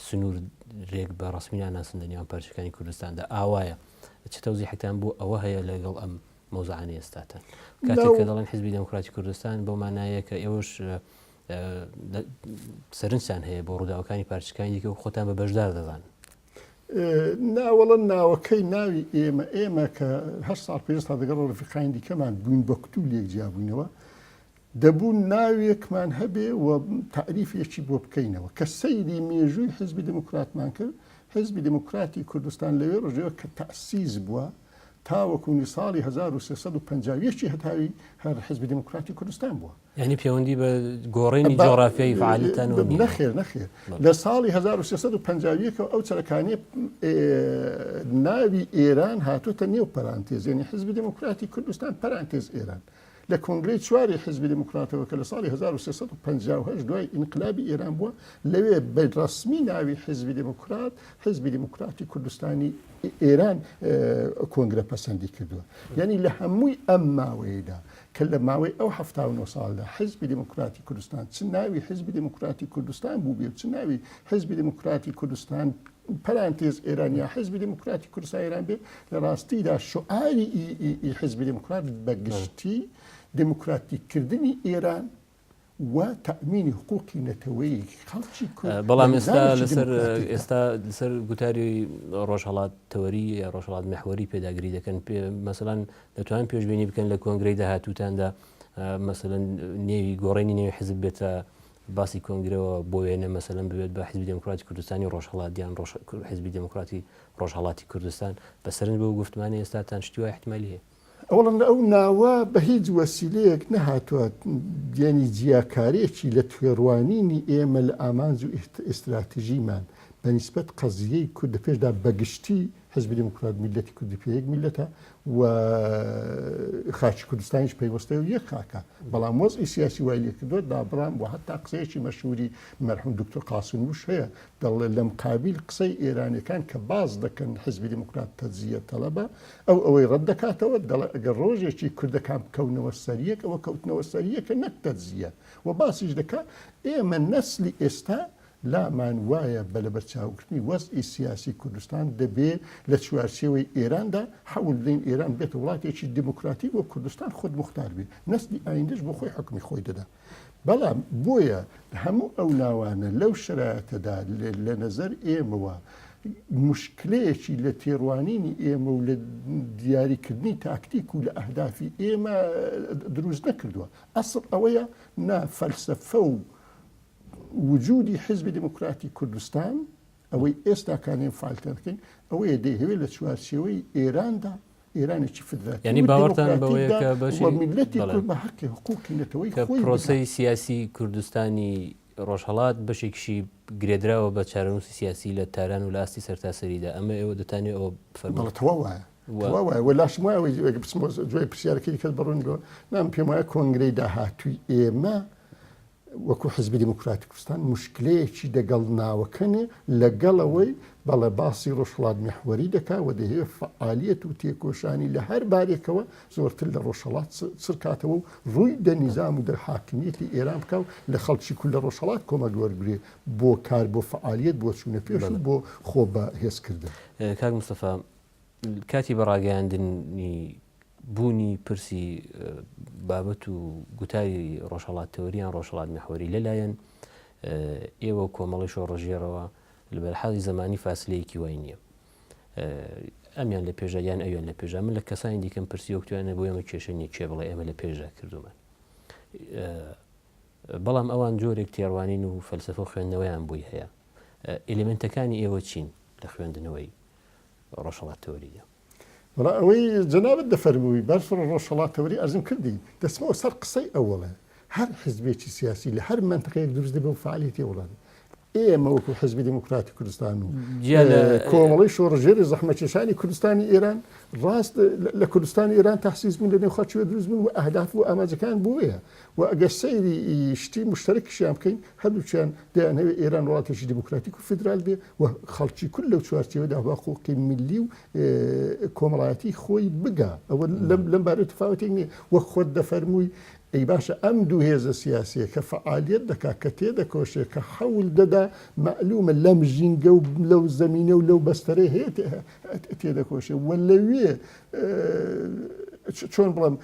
سنوور ڕێک بە ڕسمیان ناسن نێوان پارچەکانی کوردستاندا ئاوایە چ تەوزیحتان بۆ ئەوە هەیە لەگەڵ ئەم مۆزعانەی ئێستاتان کاتێک کە دەڵێن حیزبی دموکراتی کوردستان بۆ مانایە کە ئێوەش سەرنجتان هەیە بۆ ڕووداوەکانی پارچەکانی دیکە و خۆتان بە بەشدار دەزان ناوەڵە ناوەکەی ناوی ئێمە کە 8 ساڵ پێش تا دەگەڵ ڕفیقانی دیکەمان بووین بە کتوب لێک جیابووینەوە دەبوو ناوێکمان هەبێ و تعریفێکی بۆ بکەینەوە کە سەیری مێژووی حیزبی دموکراتمان کرد حیزبی دموکراتی کوردستان لەوێ ڕژەوە کە تەسیس بووە تاوەکوونی ساڵی 1350 هەتاوی هەر حیزبی دموکراتی کوردستان بووە یعنی پەیوەندی بە گۆڕینی جۆغرافیایی فعالیتانەوە نەخێر لە ساڵی 1350 ئەو چەرەکانی ناوی ئێران هاتوتە نێو پەرانتێز یعنی حیزبی دموکراتی کوردستان پەرانتێز ئێران لە کۆنگرەی چواری حیزبی دموکراتەوە کە لە ساڵی 1350 دوای ئینقلابی ئێران بووە لەوێ بەڕسمی ناوی حیزبی دموکرات حیزبی دموکراتی کوردستانی ئێران کۆنگرە پەسەندی کردووە یعنی لە هەمووی ئەم ماوەیەدا کە لە ماوەی ئەو 79 ساڵدا حیزبی دموکراتی کوردستان چ ناوی حیزبی دموکراتی کوردستان بوو بێ چ ناوی حیزبی دموکراتی کوردستان پەرانتێز ئێران یا حیزبی دموکراتی کوردستان ئێران بێ لە ڕاستیدا شعاری حیزبی دموکرات بەگشتی دموکراتیکردنی ئێران و تأمینی حقوقی نەتەوەی خەڵکی کورد بەڵام ئێستا لەسەر گوتاری ڕۆژهەڵات تەوەری یا ڕۆژهەڵات مەحوەری پێداگیری دەکەن مەسەڵەن دەتوانن پێشبینی بکەن لە کۆنگرەی داهاتووتاندا مەسەڵەن نێوی گۆڕینی نێوی حیزب بێتە باسی کۆنگرەوە بۆ وێنە مەسەڵەن ببێت بە حیزبی دموکراتی کوردستانی ڕۆژهەڵات یان حیزبی دموکراتی ڕۆژهەڵاتی کوردستان بەسەرنج بۆ گفتمانی ئێستاتان شتیوای احتیمالی هەیە ئەوڵەن ئەو ناوە بە هیچ وەسیلەیەک نەهاتووە دیێنی جیاکارێکی لە توێڕوانینی ئێمە لە ئامانج و ئستراتیژیمان بەنسبەت قەزیەی کورد پێشدا بەگشتی حیزبی دموکرات میلەتی کوردی پێیەک میلەتە و خاچی کوردستانیش پەیوەستە و یەک خاکە بەڵام وەزئی سیاسی وای لێ کردووە دابڕام بۆ هەتا قسەیەکی مەشهوری مەرحوم دکتۆر قاسم وش هەیە دەڵێ لە مقابل قسەی ئێرانیەکان کە باز دەکەن حیزبی دموکرات تەجزیە تەڵەبە ئەوەی ڕەت دەکاتەوە دەڵێ ئەگەر ڕۆژێکی کوردەکان بکەونەوە سەریەک ئەوە کەوتنەوە سەریەکە نەک تەجزیە و باسیش دەکات ئێمە نەسلی ئێستا لامان وایە بە لەبەرچاوکردنی وەزئی سیاسی کوردستان دەبێ لە چوارچێوەی ئێراندا حەول بدەین ئێران بێتە وڵاتێکی دموکراتی بۆ کوردستان خۆت مختار بێ نەسلی ئایندەش بۆ خۆی حکمی خۆی دەدا بەڵام بۆیە هەموو ئەو ناوانە لەو شرایەتەدا لە نەزەر ئێمەوە مشکلەیەکی لە تێڕوانینی ئێمە و لە دیاریکردنی تاکتیک و لە ئەهدافی ئێمە دروست نەکردووە. ئەسڵ ئەوەیە فەلسەفە و وجودی حزبی دموکراتی کوردستان ئەوەی ئێستا کانێن فعالتان دەکەین ئەوەیە دەیهەوێت لە چوارچێوەی ئێراندا ئێرانێکی فدراتی ینی باوەڕتان بەوەیە کە بەشی میلەتی کورد بە حەقی حقوقی نەتەوەی خۆی پرۆسەی سیاسی کوردستانی ڕۆژهەڵات بەشێکشی گرێدراوە بە چارەنووسی سیاسی لە تاران و لە ئاستی سەرتاسەریدا ئەمە ئێوە دەتانێت ئەوە بەڵێتەوە وایە وەلاشم وایە جوای پرسیارەکەی کەس بەڕۆن بۆ نام پێم وایە کۆنگرەی داهاتووی ئێمە وەکو حزبی دموکراتی کوردستان مشکلەیەکی دەگەڵ ناوەکەنێ لەگەڵەوەی بەڵێ باسی ڕۆژهەڵات محوەری دەکا و دەهەیە فعالیەت و تێکۆشانی لە هەر بارێکەوە زۆرتر لە ڕۆژهەڵات سرکاتەوە و ڕووی دەنیزام و دەرحاکمیەتی ئێران بکە و لە خەڵکی کول لە ڕۆژهەڵات کۆمەک وەرگێ بۆ کار بۆ فعالیەت بۆ چوونە پێش و بۆ خۆ بە هێزکردن. کاک مستەفا کاتی بەڕاگەیاندنی بوونی پرسی بابەت و گوتاری ڕۆژهەڵات تەوەریان ڕۆژهەڵات محوەری لەلایەن ئێوە کۆمەڵی شۆڕژێرەوە لەبەر حاڵی زمانی فاسلەیەکی وای نییە ئەمیان لە پێژە یان ئەویان لە پێژە من لە کەسانی دیکەم پرسی وەکتوانە بۆ ئێمە کێشەنی کێ بڵێ ئێمە لە پێژە کردومان بەڵام ئەوان جۆرێک تێڕوانین و فەلسەفە و خوێندنەوەیان بووی هەیە ئێلمنتەکانی ئێوە چین لە خوێندنەوەی ڕۆژهەڵات تەوەریە وڵا ئەوەی جەنابەت دەفەرمووی بەرز ڕۆژهەڵات تەوەری ئەرزم کردی دەستمەوە سەر قسەی ئەوەڵێ هەر حزبێکی سیاسی لە هەر منتەقەیەک دروست دەبێ و فعالیەتی وڵات ئێمە وەکو حزبی دموکراتی کوردستان و کۆمەڵی شۆڕژێری زەحمەتکێشانی کوردستانی ئێران ڕاست لە کوردستانی ئێران تەحسیس بوون لە نێو خەڵکی دروست بوون و ئەهداف و ئاماجەکان بۆیە و ئەگەر سەیری شتی مشترەکیشیان بکەین هەردووچیان دەیانەوێت ئێران وڵاتێکی دموکراتیک و فدرال بێ و خەڵکی کول لەو چوارچێوەدا حقوقی میلی و کۆمەڵایەتی خۆی بگا ئەوە لەم بارەی تفاوتێک نییە وەک خۆت دەفەرمووی ئەی باشە ئەم دوو هێزە سیاسیە کە فعالیت دەکات کە تێدەکۆشێت کە حەول دەدا معلومە لەم ژینگە و لەو زەمینە و لەو بەستەرەی هەیە تێدەکۆشێت وە لەوێ چۆن بڵم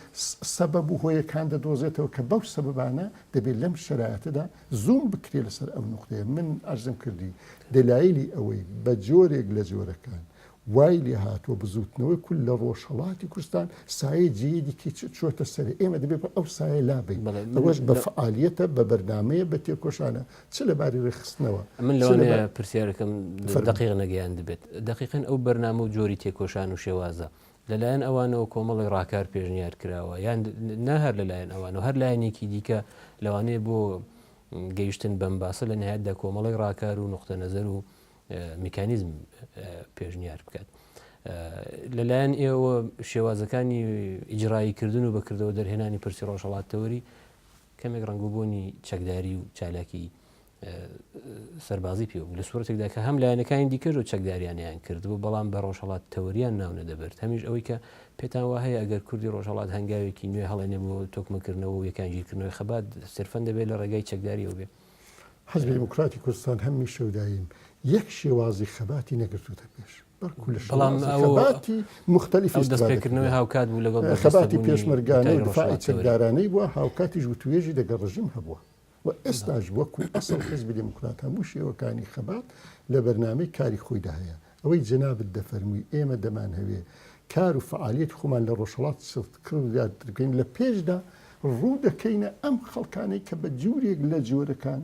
سەبەب و هۆیەکان دەدۆزێتەوە کە بەو سەبەبانە دەبێت لەم شرایەتەدا زوم بکرێت لەسەر ئەو نقطەیە من ئەرزم کردی دلایلی ئەوەی بە جۆرێک لە جۆرەکان وای لێ هاتووە بزوتنەوەی کول لە ڕۆژهەڵاتی کوردستان سایە جێدێکی چۆتە سەر ئێمە دەبێت ئەو سایە لابین ئەوەش بە فعالیەتە بە بەرنامەیە بە تێکۆشانە چ لەباری ڕێخستنەوە من لەوانەیە پرسیارەکەم دقیق نەگەیان دەبێت دقیقەن ئەو بەرنامە و جۆری تێکۆشان و شێوازە لەلایەن ئەوانەوە کۆمەڵی ڕاکار پێشنیار کراوە یان نەهەر لەلایەن ئەوانە هەر لایەنێکی دیکە لەوانەیە بۆ گەیشتن بەم باسە لە نهایەتدا کۆمەڵی ڕاکار و نقطە نەزەر و میکانیزم پێشنیار بکات لەلایەن ئێوە شێوازەکانی ئیجراییکردن و بەکردەوە دەرهێنانی پرسی ڕۆژهەڵات تەوەری کەمێک ڕەنگوبوونی چەکداری و چالاکی سەربازی پێ و لە سوورەتێکدا کە هەم لایەنەکانی دیکەش و چەکداریانیان کردبوو بەڵام بە ڕۆژهەڵات تەوەریان ناونە دەبێت هەمیش ئەوەی کە پێتان وا هەیە ئەگەر کوردی ڕۆژهەڵات هەنگاوێکی نوێ هەڵێنێ بۆ تۆکمەکردنەوە و یەکانگیرکردنەوەی خەبات سرفەن دەبێت لە ڕێگای چەکداریەوە بێ حزبی دموکراتی کوردستان هەمی شەوداییم یەک شێوازی خەباتی نەگرتوتە پێش بەڵام خەباتی مختلفی دەستپێکردنەوەی هاوکات بوو لەگەڵ خەباتی پێشمەرگانە و دفاعی چەکدارانەی بووە هاوکاتیش وتوێژی لەگەڵ ڕژیم هەبووە و ئێستاش وەکو ئەسڵ حزبی دموکرات هەموو شێوەکانی خەبات لە بەرنامەی کاری خۆیدا هەیە ئەوەی جەنابەت دەفەرمووی ئێمە دەمان هەوێ کار و فعالیت خۆمان لە ڕۆژهەڵات کردگەین لە پێشدا ڕوو دەکەینە ئەم خەڵکانەی کە بە جوورێک لە جۆرەکان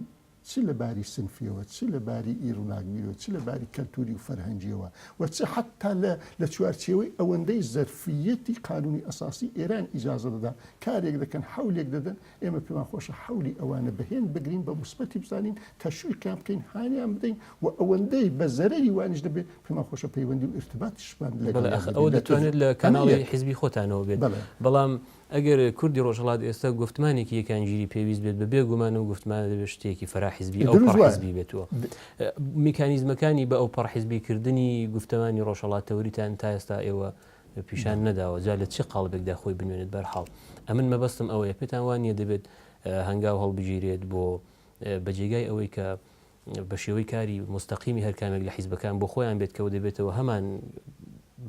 چ لەباری سنفیەوە چ لەباری ئیروناگبیرەوە چ لەباری کەلتوری و فەرهەنگیەوە و چ حتا لە چوارچێوەی ئەوەندەی زەرفیەتی قانونی ئەساسی ئێران ئیجازە دەدا کارێک دەکەن حولێک دەدەن ئێمە پێمان خۆشە حولی ئەوانە بەهێن بگرین بە موسبەتی بزانین تەشویقیان بکەین هانیان بدەین و ئەوەندەی بە زەرەری وانیش دەبێت پێمان خۆشە پەیوەندی و ارتباطیشمان لەگەڵ ئەوە دەتوانێت لە کاناڵی حیزبی خۆتانەوە بێت بەڵام ئەگەر کوردی ڕۆژهەڵات ئێستا گفتمانێکی یەکانگیری پێویست بێت بە بێگومان و گفتمانە دەبێت شتێکی فەراحیزبی ئەو پەرحیزبی بێتەوە میکانیزمەکانی بە ئەو پەرحیزبیکردنی گفتمانی ڕۆژهەڵات تەوریتان تا ئێستا ئێوە پیشان نەداوە جا لە چ قاڵبێکدا خۆی بنوێنێت بەرحاڵ ئەمن مەبەستم ئەوەیە پێتان وانە دەبێت هەنگاو هەڵبژیرێت بۆ بەجێگای ئەوەی کە بە شێوەی کاری مستەقیمی هەرکامێک لە حیزبەکان بۆ خۆیان بێت کەەوە دەبێتەوە هەمان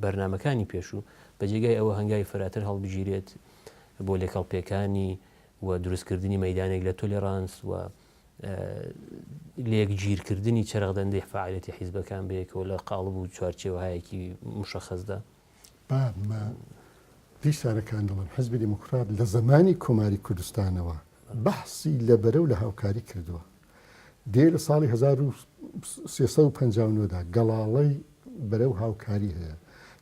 بەرنمەکانی پێش و بەجێگای ئەوە هەنگاوی فەراتر هەڵبژیرێت بۆ لێکەڵپێکانی و دروستکردنی مەیدانێک لە تۆلێرانس و لەیەکگیرکردنی چەرەغدەندەی فعالیەتی حیزبەکان بەیەکەوە لە قاڵب و چوارچێوەهایەکی مشەخەزدا. پیشانەکان دەڵم حزبی دموکرات لە زمانی کۆماری کوردستانەوە بەحسی لە بەرەو لە هاوکاری کردووە. دێ لە ساڵی 1359دا گەڵاڵەی بەرەو هاوکاری هەیە.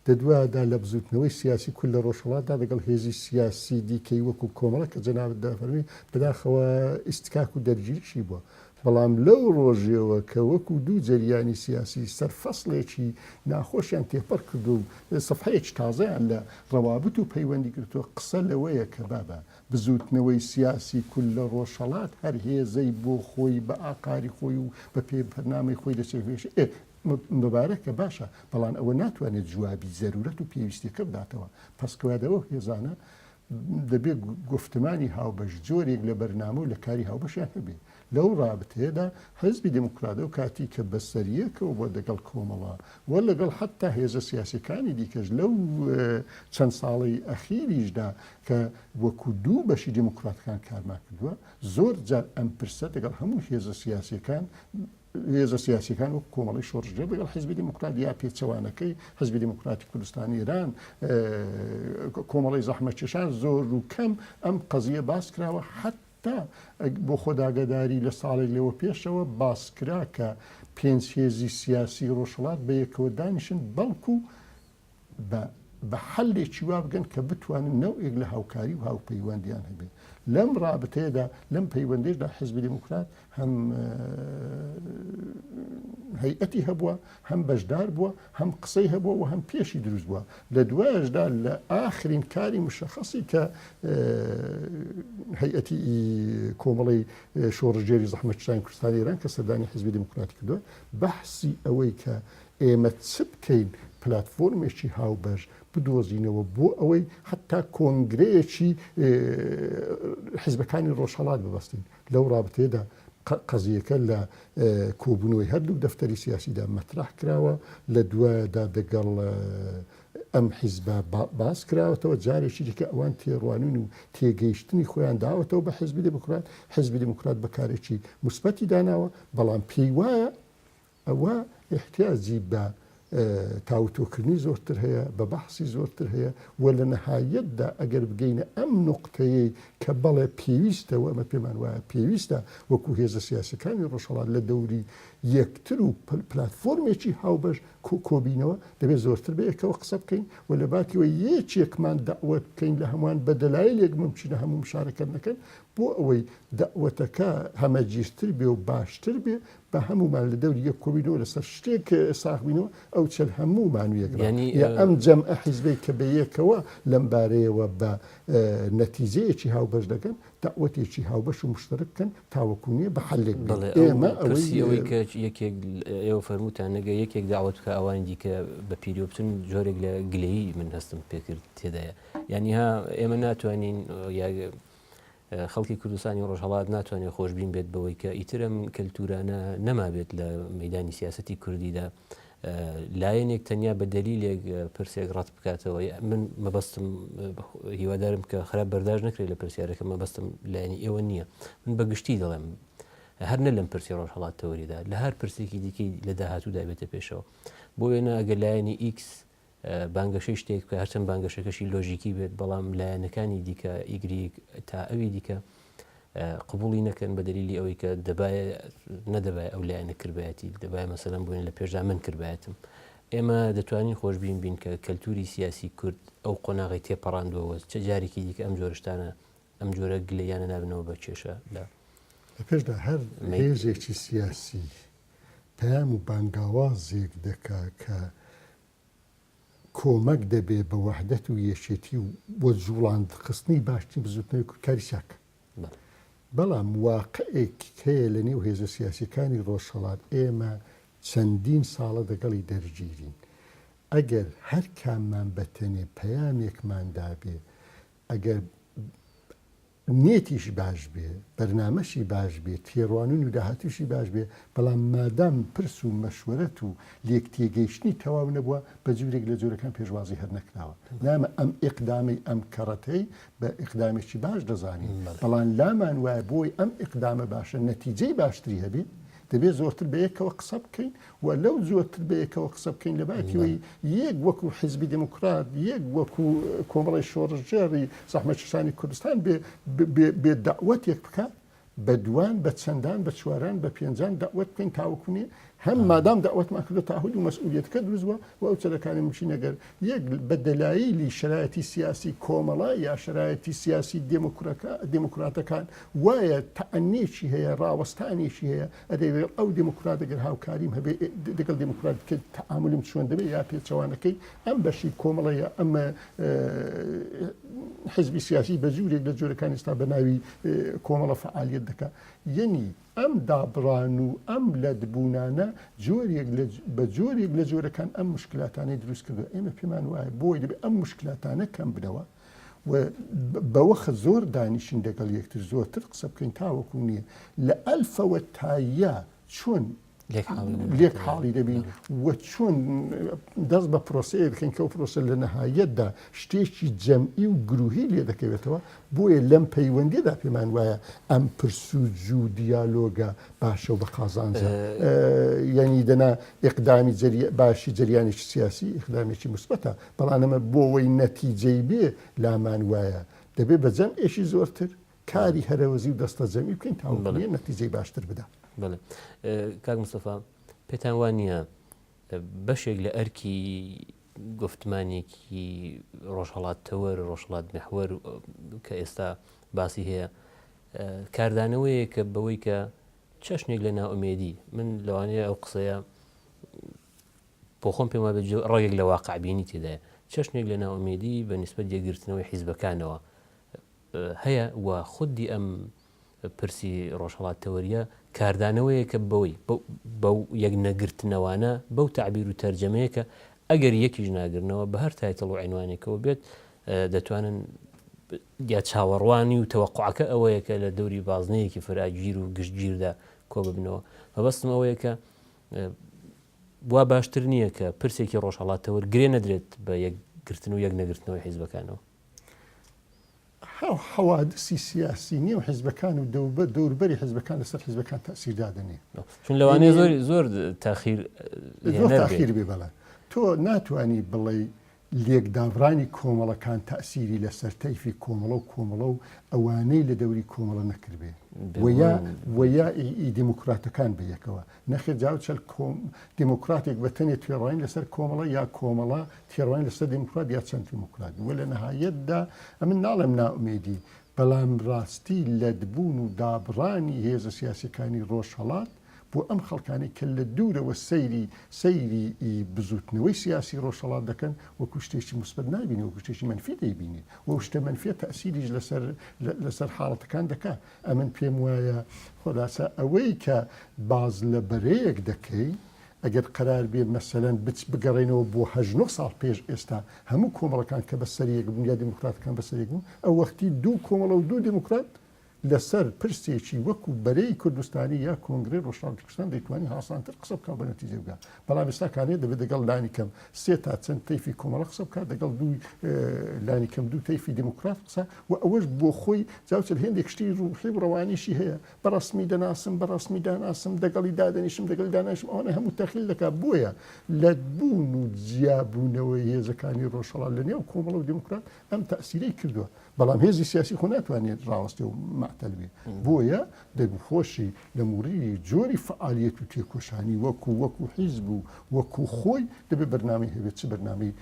دەدوادا لە بزوتنەوەی سیاسی کول لە ڕۆژهەڵاتدا لەگەڵ هێزی سیاسی دیکەی وەکو کۆمەڵە کە جەنابەت دافەرمی بەداخەوە ئیستکاک و دەرگیریشی بووە. بەڵام لەو ڕۆژێەوە کە وەکو دوو جەریانی سیاسی سەرفەسڵێکی ناخۆشیان تێپەر کردو و سەفحەیەکی تازەیان لە ڕەوابط و پەیوەندی گرتووە قسە لەوەیە کە بابە بزوتنەوەی سیاسی کول لە ڕۆژهەڵات هەر هێزەی بۆ خۆی بە ئاقاری خۆی و بە پێ بەرنامەی خۆی دەچێت مبارەکە باشە، بەڵام ئەوە ناتوانێت جوابی زەرورەت و پێویستیەکە بداتەوە. پسکوادەوە هێزانە دەبێت گفتمانی هاوبەش جۆرێک لە بەرنامە و لە کاری هاوبەشیان هەبێ. لەو ڕابطەیەدا حزبی دموکراتە و کاتی کە بەسەریەکەەوە بۆ لەگەڵ کۆمەڵە وە لەگەڵ حتا هێزە سیاسەکانی دیکەش لەو چەند ساڵی ئەخیریشدا کە وەکو دوو بەشی دموکراتەکان کارمان کردووە زۆر جار ئەم پرسە لەگەڵ هەموو هێزە سیاسەکان و کۆمەڵی شۆڕژێ لەگەڵ حزبی دموکرات یا پێچەوانەکەی حزبی دموکراتی کوردستانی ایران کۆمەڵی زەحمەتکێشان زۆر و کەم ئەم قەزیە باس کراوە حتا بۆ خۆداگەداری لە ساڵێک لەوە پێشەوە باسکرا کە 5 هێزی سیاسی ڕۆژهەڵات بە یەکەوە دانیشن بەڵکو بە حەلێکی وا بگەن کە بتوانن نەوئێک لە هاوکاری و هاوپەیوەندیان هەبێ. لەم ڕابطەیەدا لەم پەیوەندێشدا حزبی دموکرات هەم هەیئەتی هەبووە، هەم بەشدار بووە، هەم قسەی هەبووە و هەم پێشی دروست بووە. لە دوایشدا لە ئاخرین کاری مشەخەسی کە هەیئەتی کۆمەڵی شۆڕژێری زەحمەتکێشانی کوردستانی ایران کە سەردانی حزبی دموکراتی کردووە بەحسی ئەوەی کە ئێمە چ بکەین پلتفۆرمێکی هاوبەش بدۆزینەوە بۆ ئەوەی حتا کۆنگرەیەکی حیزبەکانی ڕۆژهەڵات ببەستین. لەو ڕابطەیەدا قەزیەکە لە کۆبوونەوەی هەردوو دەفتەری سیاسیدا مەطرح کراوە، لە دوایدا دەگەڵ ئەم حیزبە باس کراوەتەوە، جارێکی دیکە ئەوان تێڕوانین و تێگەیشتنی خۆیان داوەتەوە بە حزبی دموکرات. حزبی دموکرات بەکارێکی موسبەتی داناوە، بەڵام پێی وایە ئەوە احتیاجی بە تاوتۆکردنی زۆرتر هەیە، بە بەحسی زۆرتر هەیە و لە نەهایەتدا ئەگەر بگەینە ئەم نقطەیە کە بەڵێ پێویستەوە ئەمە پێمان وایە پێویستە وەکو هێزە سیاسەکانی ڕۆژهەڵات لە دەوری یەکتر و پلتفۆرمێکی هاوبەش کۆبینەوە دەبێت زۆرتر بە یەکەوە قسە بکەین و لە باکیەوە یەکێکمان داوەت بکەین لە هەمووان بە دەلایلێک ممکنە هەموو مشارەکەت بۆ ئەوەی داوەتەکە هەمەگیرتر بێ و باشتر بێ بە هەمومان لە دەوری یەک کۆبینەوە لەسەر شتێک ساخبینەوە ئەو چەل هەمومان وێگرا یا ئەم جەمعە حیزبەی کە بە یەکەوە لەم بارەیەوە بە نەتیجەیەکی هاوبەش دەکەن داوەتێکی هاوبەش و مشترک بکەن تاوەکوونیە بە حەلێک ئێمە ئەوەی کە یەکێک ئێوە فەرمووتان نەگە یەکێک داوەت بکە ئەوانی دیکە بە پیرۆبچن جۆرێک لە گلەیی من هەستم پێکرد تێدایە. یعنی ها ئێمە ناتوانین خەڵکی کوردستانی ڕۆژهەڵات ناتوانێت خۆشببین بێت بەوەی کە ئیترم کەلتورانە نەمابێت لە مەیدانی سیاسەتی کوردیدا لایەنێک تەنیا بە دەلیلێک پرسێک ڕەت بکاتەوە. من مەبەستم هیوادارم کە خراپ بەرداشت نەکرێت لە پرسیارەکە مەبەستم لایەنی ئێوە نییە. من بەگشتی دەڵێم هەر نە لەم پرسی ڕۆژهەڵات تەوەریدا لە هەر پرسێکی دیکەی لە داهاتوودا بێتە پێشەوە بۆ وێنە ئەگەر لایەنی ئیکس بانگەشەی شتێک کە هەرچەند بانگەشەکەشی لۆژیکی بێت بەڵام لایەنەکانی دیکە ئیگریک تا ئەوی دیکە قبوڵی نەکەن بە دلیلی ئەوەی کە نەدەبای ئەو لایەنە کردبایەتی دەبای مەسەلەن بووین لە پێشدا من کردبایەتم. ئێمە دەتوانین خۆشببین بین کە کەلتوری سیاسی کورد ئەو قۆناغی تێپەڕاندووە چه جارێکی دیکە ئەم جۆرشتانە ئەم جۆرە گلەیانە نابنەوە بە کێشە لە پێشدا هەر هێزێکی سیاسی پەیام و بانگاوازێک دەکا کە کۆمەک دەبێ بە وەحدەت و یەکێتی و بۆ جوڵاند خستنی باشترین بزوتنەوەی کاری چاکە. بەڵام واقعێک هەیە لە نێو هێزە سیاسیەکانی ڕۆژهەڵات ئێمە چەندین ساڵە دەگەڵی دەرگیرین. ئەگەر هەر کاممان بەتەنێ پەیامێکماندا بێ ئەگەر نێتیش باش بێ بەرنامەشی باش بێ تێڕوانین و داهاتوشی باش بێ بەڵام مادام پرس و مەشورەت و لێک تێگەیشتنی تەواو نەبووە بە جوورێک لە جۆرەکان پێشوازی هەر نەکراوە نامە ئەم ئیقدامی ئەم کەڕەتەی بە ئیقدامێکی باش دەزانین بەڵام لامان وایە بۆی ئەم ئیقدامە باشە نەتیجەی باشتری هەبێت دەبێت زۆرتر بە یەکەوە قسە بکەین و لەو زۆرتر بە یەکەوە قسە بکەین لە باکیەوەی یەک وەکو حیزبی دموکرات یەک وەکو کۆمەڵی شۆڕژێڕی زەحمەتکێشانی کوردستان بێ داوەتێک بکات بە دوان بە چەندان بە چواران بە پێنجان داوەت بکەین تاوەکوونێ هەم مادام داوەتمان کردو تاهود و مەسئولیەتەکە دروستوە و ئەو چەلەکانی مشی نەگەر یەک بە دەلایلی شرایەتی سیاسی کۆمەڵە یا شرایەتی سیاسی دموکراتەکان وایە تەعنێکی هەیە ڕاوەستانێکی هەیە ئەدەوێت ئەو دموکرات دەگەر هاوکاریم هەبێ دەگەڵ دموکراتکە تەعاملم چۆن دەبێت یا پێچەوانەکەی ئەم بەشی کۆمەڵەیە ئەمە حزبی سیاسی بە جوورێک لە جۆرەکانی ئێستا بە ناوی کۆمەڵە فعالیت دەکات یعنی ئەم دابڕان و ئەم لەدبوونانە بە جۆرێک لە جۆرەکان ئەم مشکلاتانەی دروست کردو ئێمە پێمان وایە بۆی دەبێت ئەم مشکلاتانە کەم بنەوە و بەوەخە زۆر دانیشین دەگەڵ یەکتر زۆرتر قسە بکەین تاوەکو نییە لە ئەلفەوە تایە چۆن لێک حاڵی دەبین و چۆن دەست بە پرۆسەیە بکەین کە ئەو پرۆسە لە نەهایەتدا شتێکی جەمعی و گروهی لێ دەکەوێتەوە بۆیە لەم پەیوەندیدا پێمان وایە ئەم پرسوود و دیالۆگە باشە و بە قازانجە یعنی دەنا ئیقدامی باشی جریانێکی سیاسی ئیقدامێکی مثبەتە بەڵام ئەمە بۆەوەی نەتیجەی بێ لامان وایە دەبێت بە جەمعێکی زۆرتر کاری هەرەوەزی و دەستە جەمی بکەین تاوەکو نەتیجەی باشتر بدە. بەڵێ کاک مستەفا پێتان وانە بەشێک لە ئەرکی گفتمانێکی ڕۆژهەڵاتەوە ڕۆژهەڵات محور کە ئێستا باسی هەیە کاردانەوەیە کە بەوەی کە چەشنێک لە ناومێدی من لەوانەیە ئەو قسەیە بۆ خۆم پێم وایە ڕێیەک لە واقعبینی تێدایە چەشنێک لە ناومێدی بە نیسبەت یەکگرتنەوەی حیزبەکانەوە هەیە و خودی ئەم پرسی ڕۆژهەڵاتەوەریە کاردانەوەیە کە بەوەی بەو یەک نەگرتنەوانە بەو تعبیر و تەرجەمەیە کە ئەگەر یەکیش ناگرنەوە بە هەر تایتڵ و عنوانێکەوە بێت دەتوانن یا چاوەڕوانی و تەوەقعەکە ئەوەیە کە لە دەوری بازنەیەکی فراگیر و گشتگیردا کۆ ببنەوە مەبەستم ئەوەیە کە وا باشتر نییە کە پرسێکی ڕۆژهەڵاتەوە گرێ نەدرێت بە یەکگرتن و یەک نەگرتنەوەی حیزبەکانەوە حوادثی سیاسی نیە و حیزبەکان و دەوروبەری حیزبەکان لەسەر حیزبەکان تەسیردادنێ چون لەوانەیە زۆر تاخیر بێ بەڵێ تۆ ناتوانی بڵێ لێکداڕانی کۆمەڵەکان تەسیری لەسەر تەیفی کۆمەڵە و ئەوانەی لە دەوری کۆمەڵە نەکردبێ وەیا دیموکراتەکان بەیەکەوە نەخێت جاو چەل دیموکراتێک بە تەنێ تێڕوانی لەسەر کۆمەڵە یا کۆمەڵە تێڕوانی لەسەر دیموکرات یا چەند دیموکرات وە لە نەهایەتدا ئەمن ناڵێم ناومێدی بەڵام ڕاستی لەدبوون و دابڕانی هێزە سیاسەکانی ڕۆژهەڵات بۆ ئەم خەڵکانی کە لە دوورەوە سەیری بزوتنەوەی سیاسی ڕۆژهەڵات دەکەن وەکو شتێکی مثبت نابینێ وەکو شتێکی منفی دەیبینێ و شتە منفیە تەسیریش لەسەر حاڵەتەکان دەکات ئەمن پێم وایە خۆلاسە ئەوەی کە باز لە بەرەیەک دەکەی ئەگەر قرار بێ مەسەلەن بگەڕێنەوە بۆ 19 ساڵ پێش ئێستا هەموو کۆمەڵەکان کە بەسەریەک بوون یا دیموکراتەکان بەسەریەک بوون ئەو وەختی دوو کۆمەڵە و دوو دیموکرات لەسەر پرسێکی وەکو بەرەی کوردستانی یا کۆنگرێ ڕۆژهەڵاتی کوردستان دەیتوانی هاسانتر قسە بکات بە نەتیجە بگات بەڵام ئێستا کارێ دەبێت دەگەڵ لانی کەم 3 تا چەند تەیفی کۆمەڵە قسە بکات دەگەڵ دوو لانی کەم دوو تەیفی دیموکرات قسە و ئەوەش بۆ خۆی جاوچل هێندێک شتی ڕوحی ڕەوانیشی هەیە بەڕسمی دەناسم بەڕسمی داناسم دەگەڵی دادەنیشم دەگەڵی داناشم ئەوانە هەموو تەخیل دەکات بۆیە لەدبوون و جیابوونەوەی هێزەکانی ڕۆژهەڵات لە نێو کۆمەڵە و دیموکرات ئەم تەسیرەی کردووە بەڵام هێزی سیاسی خۆ ناتوانێت ڕاوەستێ و معتەل بێ بۆیە دەبخۆشی لە موری جۆری فعالیت و تێکۆشانی وەکو حیزب و وەکو خۆی دەبێت بەرنامەی هەبێت چ بەرنامەی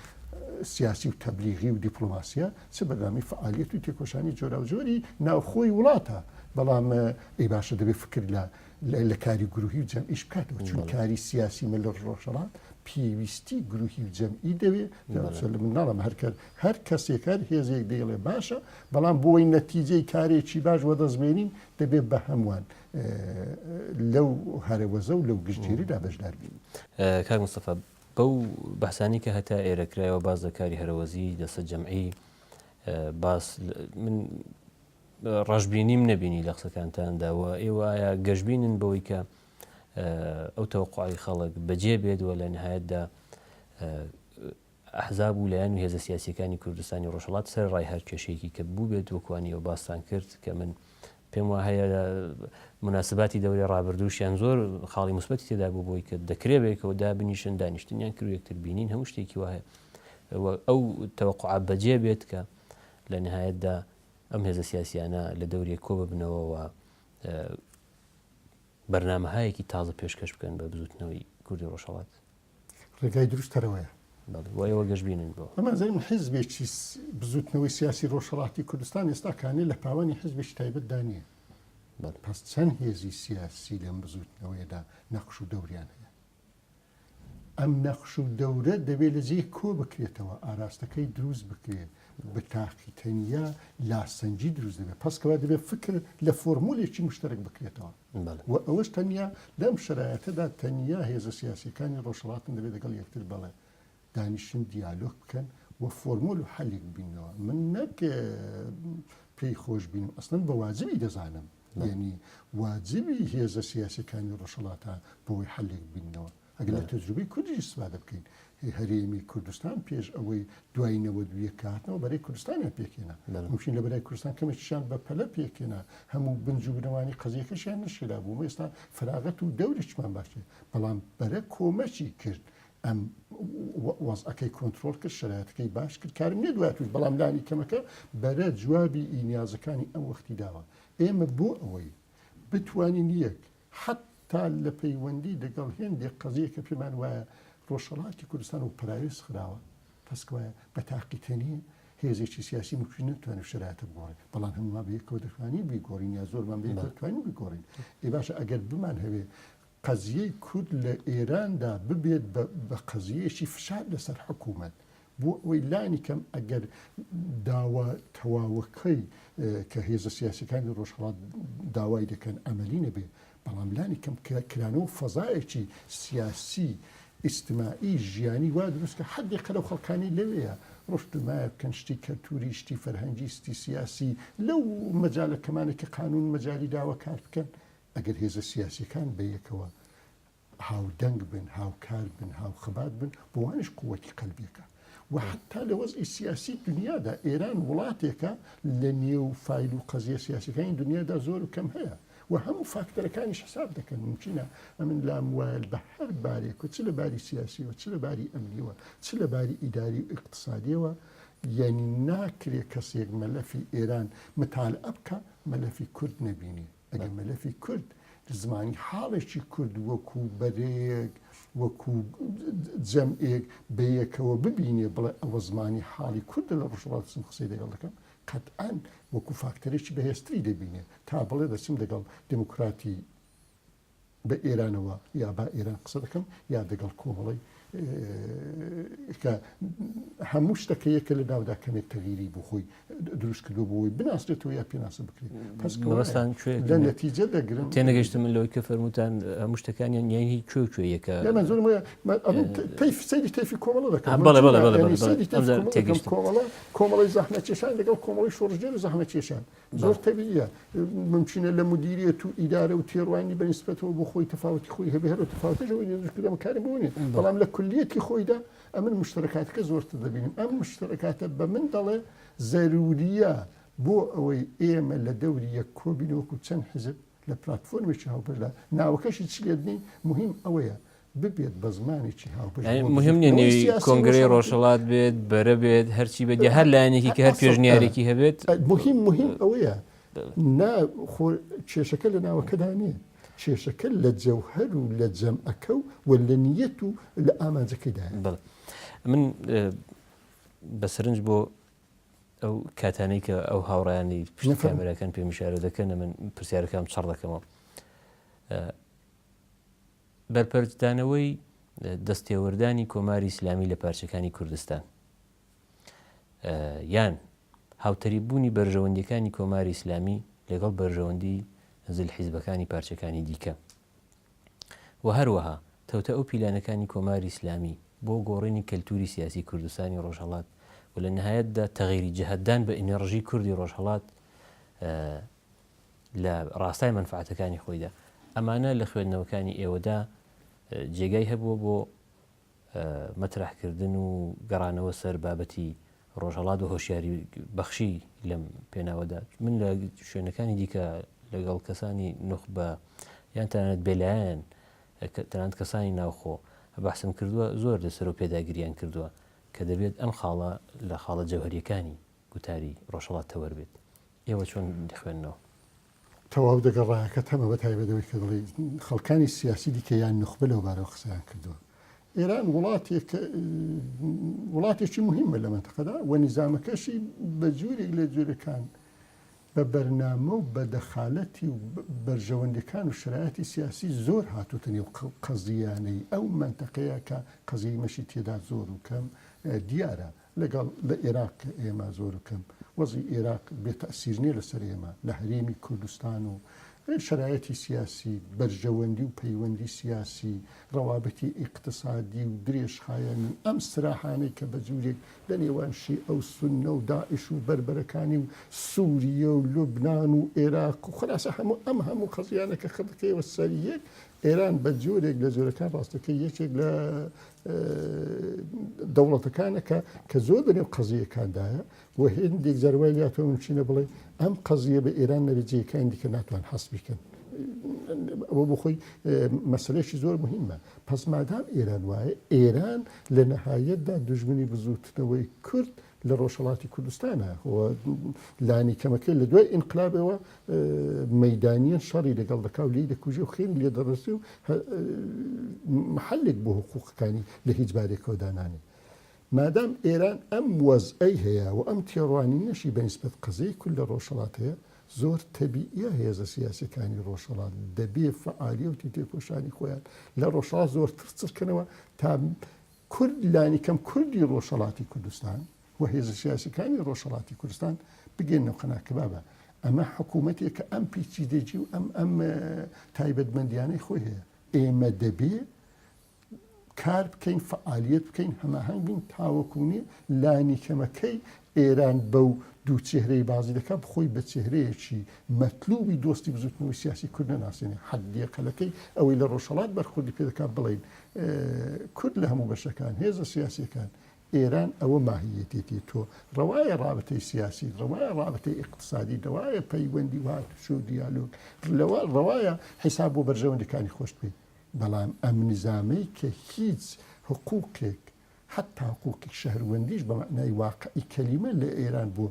سیاسی و تەبلیغی و دیپلۆماسیە چ بەرنامەی فعالیت و تێکۆشانی جۆرا و جۆری ناوخۆی وڵاتە بەڵام ئەی باشە دەبێت فکر لە کاری گروهی و جەمعیش بکاتەوە چون کاری سیاسی مە لە ڕۆژهەڵات پێویستی گروهی و جەمعی دەوێت مناڵم هەر کەسێکار هێزێک دەیڵێ باشە بەڵام بۆی نەتیجەی کارێکی باش وەدەستبێنین دەبێت بە هەمووان لەو هەرەوەزە و لەو گشتگیریدا بەشدار بین. کاک مستەفا بەو بەحسانی کە هەتا ئێرەکرایەوە باز لە کاری هەرەوەزی دەسە جەمعی باس من ڕەشببینیم نەبینی لە قسەکانتانداوە ئێوە ئایا گەشتبینن بەوەی کە ئەو تەوەقعی خەڵک بەجێ بێت و لە نهایەتدا ئەحزاب و لایەن و هێزە سیاسیەکانی کوردستانی ڕۆژهەڵات سەر ڕای هەر کێشەیەکی کە بوو بێت وەکوانی ئەو باستان کرد کە من پێم وایە مناسباتی دەوری ڕابردووشیان زۆر خاڵی مثبەتی تێدا بوو بۆی کە دەکرێت بێکەوە دابنیشن دانیشتنیان کرد یەکتر بینین هەموو شتێکی وایە ئەو تەوەقع بەجێ بێت کە لە نهایەتدا ئەم هێزە سیاسیانە لە دەورێک کۆ ببنەوەەوە بەرنامەهایەکی تازە پێشکەش بکەن بە بزوتنەوەی کوردی ڕۆژهەڵات ڕێگای دروستەرەوەیە وایەوە گەشتبینن بۆ ئەمازانین حیزبێکی بزوتنەوەی سیاسی ڕۆژهەڵاتی کوردستان ئێستاکانێ لە پاوانی حیزبێکی تایبەت دانیە پس چەند هێزی سیاسی لەم بزوتنەوەیدا نەخش و دەوریان هەیە ئەم نەخش و دەورە دەبێت لە جێ کۆ بکرێتەوە ئاراستەکەی دروست بکرێت بە تاقیتەنیا لاسەنجی دروست دەبێت پسکەوە دەبێت فکر لە فۆرمۆلێکی مشترک بکرێتەوە و ئەوەش تەنیا لەم شرایەتەدا تەنیا هێزە سیاسیەکانی ڕۆژهەڵاتن دەبێت لەگەڵ یەکتر بەڵێ دانیشن دیالۆگ بکەن و فۆرمۆل و حەلێک بینەوە من نەک پێی خۆش بینم ئەسڵەن بە واجبی دەزانم یعنی واجبی هێزە سیاسیەکانی ڕۆژهەڵاتە بۆی حەلێک بینەوە ئەگەر لە تەجروبەی کوردیش استفادە بکەین هەرێمی کوردستان پێش ئەوەی دوایینەوە دویە کاتنەوە بەرەی کوردستانیان پێکێنا ممکن لە بەرای کوردستان کەمێکیشان بە پەلە پێکێنا هەموو بنج و بنەوانی قەزیەکەشیان نەشیلا بوو ئێستا فراغەت و دەوریشمان باشێ بەڵام بەرە کۆمەچی کرد ئەم وەزعەکەی کۆنتترۆل کرد شرایەتەکەی باش کرد کارم نیە دوای توش بەڵام لانی کەمەکە بەرە جوابی ئینیازەکانی ئەم وەختی داوە ئێمە بۆ ئەوەی بتوانین یەک حتا لە پەیوەندی لەگەڵ هێندێک قەزیە کە پێمان وایە ڕۆژهەڵاتی کوردستان و پراوێز خراوە پسکوایە بە تاقیتەنی هێزێکی سیاسی ممکن نتوانێت شرایەتە بگۆڕێت بەڵام هەموما بەیەکەوە دەتوانی بیگۆڕین یا زۆرمان بێت دەتوانین بیگۆڕین ئێ باشە ئەگەر بمان هەوێ قەزیەی کورد لە ئێراندا ببێت بە قەزیەشی فشار لەسەر حکوومەت بۆ ئەوەی لانی کەم ئەگەر داوا تەواوەکەی کە هێزە سیاسەکانی ڕۆژهەڵات داوای دەکەن ئەمەلی نەبێ بەڵام لانی کەم کرانەوە فەزایەکی سیاسی ئیجتیماعی ژیانی وا دروست کە حەدی قەرە خەڵکانی لەوەیە ڕۆژتمایە بکەن شتی کەلتوری شتی فەرهەنگی شتی سیاسی لەو مەجالە کەمانێکی قانون مەجای داوە کار بکەن ئەگەر هێزە سیاسیەکان بەیەکەوە هاودەنگ بن هاوکار بن هاوخەبات بن بۆوانش قووەتی قەلبیەکە و حتا لە وەزعی سیاسی دنیادا ئێران وڵاتێکە لە نێو فایل و قەزیە سیاسەکانی دنیادا زۆر و کەم هەیە و هەموو فاکتەرەکانیش حساب دەکەن ممکنە ئەمن لام وایە بە هەر بارێک و چ لە باری سیاسیەوە چ لە باری ئەمنیەوە چ لە باری ئیداری و اقتصادیەوە یعنی ناکرێت کەسێک مەلەفی ئێران متالعە بکە مەلەفی کورد نەبینی ئەگەر مەلەفی کورد زمانی حاڵێکی کورد وەکو بەرێک وەکو جەمعێک بەیەکەوە ببینێ بڵێ ئەوە زمانی حاڵی کوردە لە ڕۆژهەڵات سم قسەی لەگەڵ دەکەم قەتعاً وەکو فاکتەرێکی بەهێزتری دەبینێ تا بڵێ دەچم لەگەڵ دموکراتی بە ئێرانەوە یا با ئێران قسە دەکەم یا دەگەڵ کۆمەڵی کە هەموو شتەکە یەکە لە ناودا کەمێک تەغیری بۆ خۆی دروست کردو بۆی بناسرێتەوە یا پێناسە بکرێت پسستان لە نەتیجە دەگرن تێنەگەشتم من لەوەی کە فەرموتان هەموو شتەکانیان یانی کوێیەکە سەیری تەیفی کۆمەڵە دەکەم کۆمەڵی زەحمەتکێشان لەگەڵ کۆمەڵی شۆڕژێر و زەحمەتکێشان زۆر تەبیعیە ممکنە لە مدیریەت و ئیدارە و تێڕوانی بەنسبەتەوە بۆ خۆی تەفاوەتی خۆی هەبێ هەر تەفاوتەژەوەی دروستکردەمە کاری بوونێ بەڵام لە کولیەتی خۆیدا ئەمن مشترکاتەکە زۆرتر دەبینیم ئەم مشترکاتە بە من دەڵێ زەروریە بۆ ئەوەی ئێمە لە دەوری یەک کۆبینەوەکو چەند حزب لە پلاتفۆرمێکی هاوبەشدا ناوەکەشی چ لێدنی مهم ئەوەیە ببێت بە زمانێکی هاوبەش مهم نیە نێوی کۆنگرەی ڕۆژهەڵات بێت بەرە بێت هەرچی بێت هەر لایەنێکی کە هەر پێشنیارێکی هەبێت مهم ئەوەیە کێشەکە لە ناوەکەدا نییە کێشەکە لە جەوهەر و لە جەمعەکە و لە نیەت و لە ئامانجەکەیدا من بەسەرنج بۆ ئەو کاتانەی کە ئەو هاوڕیانی پشت کامێرەکان پێم ئیشارە دەکەن من پرسیارەکەم چڕ دەکەمەوە بەرپەرچدانەوەی دەستێوەردانی کۆماری ئیسلامی لە پارچەکانی کوردستان یان هاوتەریبوونی بەرژەوەندیەکانی کۆماری ئیسلامی لەگەڵ بەرژەوەندی زلحیزبەکانی پارچەکانی دیکە و هەروەها تەوتە ئەو پیلانەکانی کۆماری ئیسلامی بۆ گۆڕینی کەلتوری سیاسی کوردستانی ڕۆژهەڵات و لە نهایەتدا تەغیری جەهەتدان بە ئینێڕژی کوردی ڕۆژهەڵات لە ڕاستای منفعەتەکانی خۆیدا. ئەمانە لە خوێندنەوەکانی ئێوەدا جێگای هەبووە بۆ مەترحکردن و گەڕانەوە سەر بابەتی ڕۆژهەڵات و هۆشیاری بەخشی لەم پێناوەدا. من لە شوێنەکانی دیکە لەگەڵ کەسانی نوخبە یان تەنانەت بێلایەن تەنانەت کەسانی ناوخۆ بەحسم کردووە، زۆر لەسەر و پێداگیریان کردووە کە دەبێت ئەم خاڵە لە خاڵە جەوهەریەکانی گوتاری ڕۆژهەڵات تەوەربێت. ئێوە چۆن دەخوێننەوە؟ تەواو دەگەڕایەکە تەمە بە تایبەتەوەی کە دەڵێ خەڵکانی سیاسی دیکە یان نوخبە لەو بارەوە قسەیان کردووە. ئێران وڵاتێکی مهمە لە منتەقەدا و نیزامەکەشی بە جوورێک لە جوورەکان بە بەرنامە و بە دەخالەتی و بەرژەوەندەکان و شرایەتی سیاسی زۆر هاتووتە نێو قەزیانەی ئەو منتەقەیە کە قەزیی مەشی تێدا زۆر و کەم دیارە. لەگەڵ لە عێراق ئێمە زۆر و کەم وەزی عێراق بێتەسیر نیە لەسەر ئێمە لە هەرێمی کوردستان و شرایەتی سیاسی بەرژەوەندی و پەیوەندی سیاسی ڕەوابەتی ئیقتصادی و درێژخایەنی ئەم سراحانەی کە بە جوورێک لە نێوان شیعە و سوننە و داعش و بربەرەکانی و سووریە و لوبنان و عێراق و خلاصە هەموو قەزیانە کە خەڵکەوە سەریەک ئێران بە جۆرێک لە جۆرەکان ڕاستەکە یەکێک لە دەوڵەتەکانەکە کە زۆر بەنێو قەزیەکاندایە و هێندێک زەروای لاتەوە چینە بڵێ ئەم قەزیە بە ئێران نەرەجەیەکان دیکە ناتوان حەس بکەن. ئەوە بۆ خۆی مەسەلەیەکی زۆر مهمە. پس مادام ئێران وایە، ئێران لە نەهایەتدا دوژمنی بزوتنەوەی کورد لە ڕۆژهەڵاتی کوردستانە لانی کەمەکەی لە دوای ئینقلابەوە مەیدانیان شەڕی لەگەڵ دەکا و لی دەکوژێ و خێن لێ دەڕستی و محلێک بۆ حقوقەکانی لە هیچ بارێکەوە دانانێ. مادام ئێران ئەم وەزعەی هەیە و ئەم تێڕوانی نەشی بەنسبەت قەزەی کورد لە ڕۆژهەڵات هەیە، زۆر تەبیعیە هێزە سیاسەکانی ڕۆژهەڵات دەبێ فعالیەتی تێکۆشانی خۆیان لە ڕۆژهەڵات زۆر ترچکەنەوە تا کورد لانی کەم کوردی ڕۆژهەڵاتی کوردستان و هێزە سیاسەکانی ڕۆژهەڵاتی کوردستان بگەێنەوە قەناکە بابە ئەمە حکوومەتێک کە ئەم پیچیدەجی و ئەم تایبەتمەندیانەی خۆی هەیە. ئێمە دەبێ کار بکەین، فعالیت بکەین، هەماهەنگ بین تاوەکوونی لانی کەمەکەی ئێران بەو دوو چێهرەی بازی دەکات بخۆی بە چێهرەیەکی مەطلوبی دۆستی بزوتنەوەی سیاسی کورد نەناسێنێ. حەدیەقەلەکەی ئەوەی لە ڕۆژهەڵات بەرخوردی پێ دەکات بڵین کورد لە هەموو بەشەکان هێزە سیاسیەکان ئێران ئەوە ماهیەتێتی تۆ ڕەوایە ڕابطەی سیاسی، ڕەوایە ڕابطەی اقتصادی، ڕەوایە پەیوەندی وهاتوش و دیالۆگ، ڕەوایە حیساب بۆ بەرژەوەندەکانی خۆشت پێی. بەڵام ئەم نظامەی کە هیچ حقوقێک حتا حقوقی شەهروەندیش بە معنای واقعی کەلیمە لە ئێران بۆ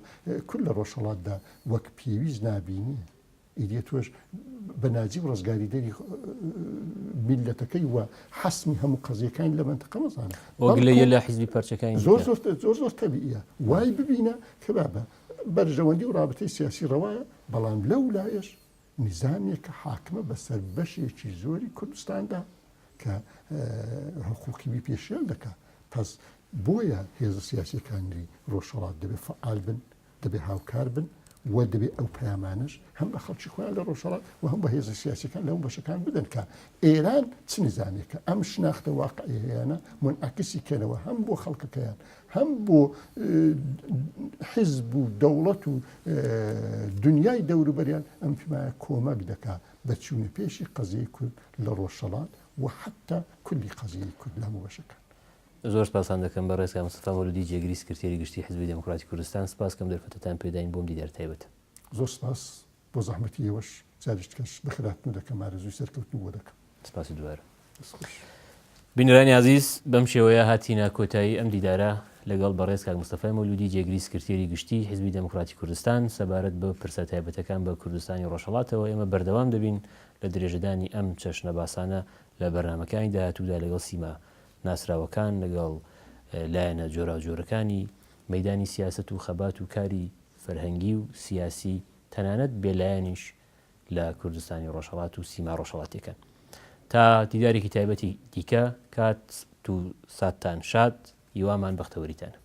کورد لە ڕۆژهەڵاتدا وەک پێویست نابینیە. ئیدێ تۆش بە ناجی و ڕزگاریدەری میلەتەکەی وە حەسمی هەموو قەزیەکانی لە منتەقە مەزانە وەگلەیە لە حیزبی پەرچەکانی زۆر تەبیعیە وای ببینە کە بابە بەرژەوەندی و ڕابطەی سیاسی ڕەوایە، بەڵام لەو لایەش نیزامێکە حاکمە بەسەر بەشێکی زۆری کوردستاندا کە حقوقی بی پێشێل دەکات. پس بۆیە هێزە سیاسیەکانی ڕۆژهەڵات دەبێ فعال بن، دەبێ هاوکار بن و دەبێ ئەو پەیامانش هەم بە خەڵکی خۆیان لە ڕۆژهەڵات و هەم بە هێزە سیاسیەکان لەو بەشەکان بدەن کە ئێران چ نظامێکە ئەم شناختە واقعی هەیەە منعکسی کەنەوە هەم بۆ خەڵکەکەیان هەم بۆ حیزب و دەوڵەت و دنیای دەوروبەریان ئەم پێمایە کۆمەک دەکات بە چوونە پێشی قەزیەی کورد لە ڕۆژهەڵات و حتا کولی قەزیەی کورد لە هەموو بەشەکان. زۆر سپاسان دەکەم بە ڕێزگا مستەفا مەولودی جێگری سکرتێری گشتی حیزبی دموکراتی کوردستان. سپاس کەم دەرفەتتان پێداین بۆم دیدار تایبەت. زۆر سپاس بۆ زەحمەتی ئێوەش جاریشتکەش بەخێرهاتنەوە دەکەم، ئارەزووی سەرکەوتنی بۆ دەکەم. سپاسی دووبارە. بینەرانی عەزیز بەم شێوەیە هاتینە کۆتایی ئەم دیدارە لەگەڵ بە ڕێز کاک مستەفای مەولودی جێگری سکرتێری گشتی حیزبی دموکراتی کوردستان سەبارەت بە پرسە تایبەتەکان بە کوردستانی ڕۆژهەڵاتەوە. ئێمە بەردەوام دەبین لە درێژەدانی ئەم چەشنە باسانە لە بەرنامەکانی داهاتوودا لەگەڵ سیما ناسراوەکان، لەگەڵ لایەنە جۆراوجۆرەکانی مەیدانی سیاست و خەبات و کاری فەرهەنگی و سیاسی تەنانەت بێلایەنیش لە کوردستانی ڕۆژهەڵات و سیما ڕۆژهەڵاتیەکان. تا دیدارێکی تایبەتی دیکە کات و ساتان شاد، هیوامان بەختەوەریتانە.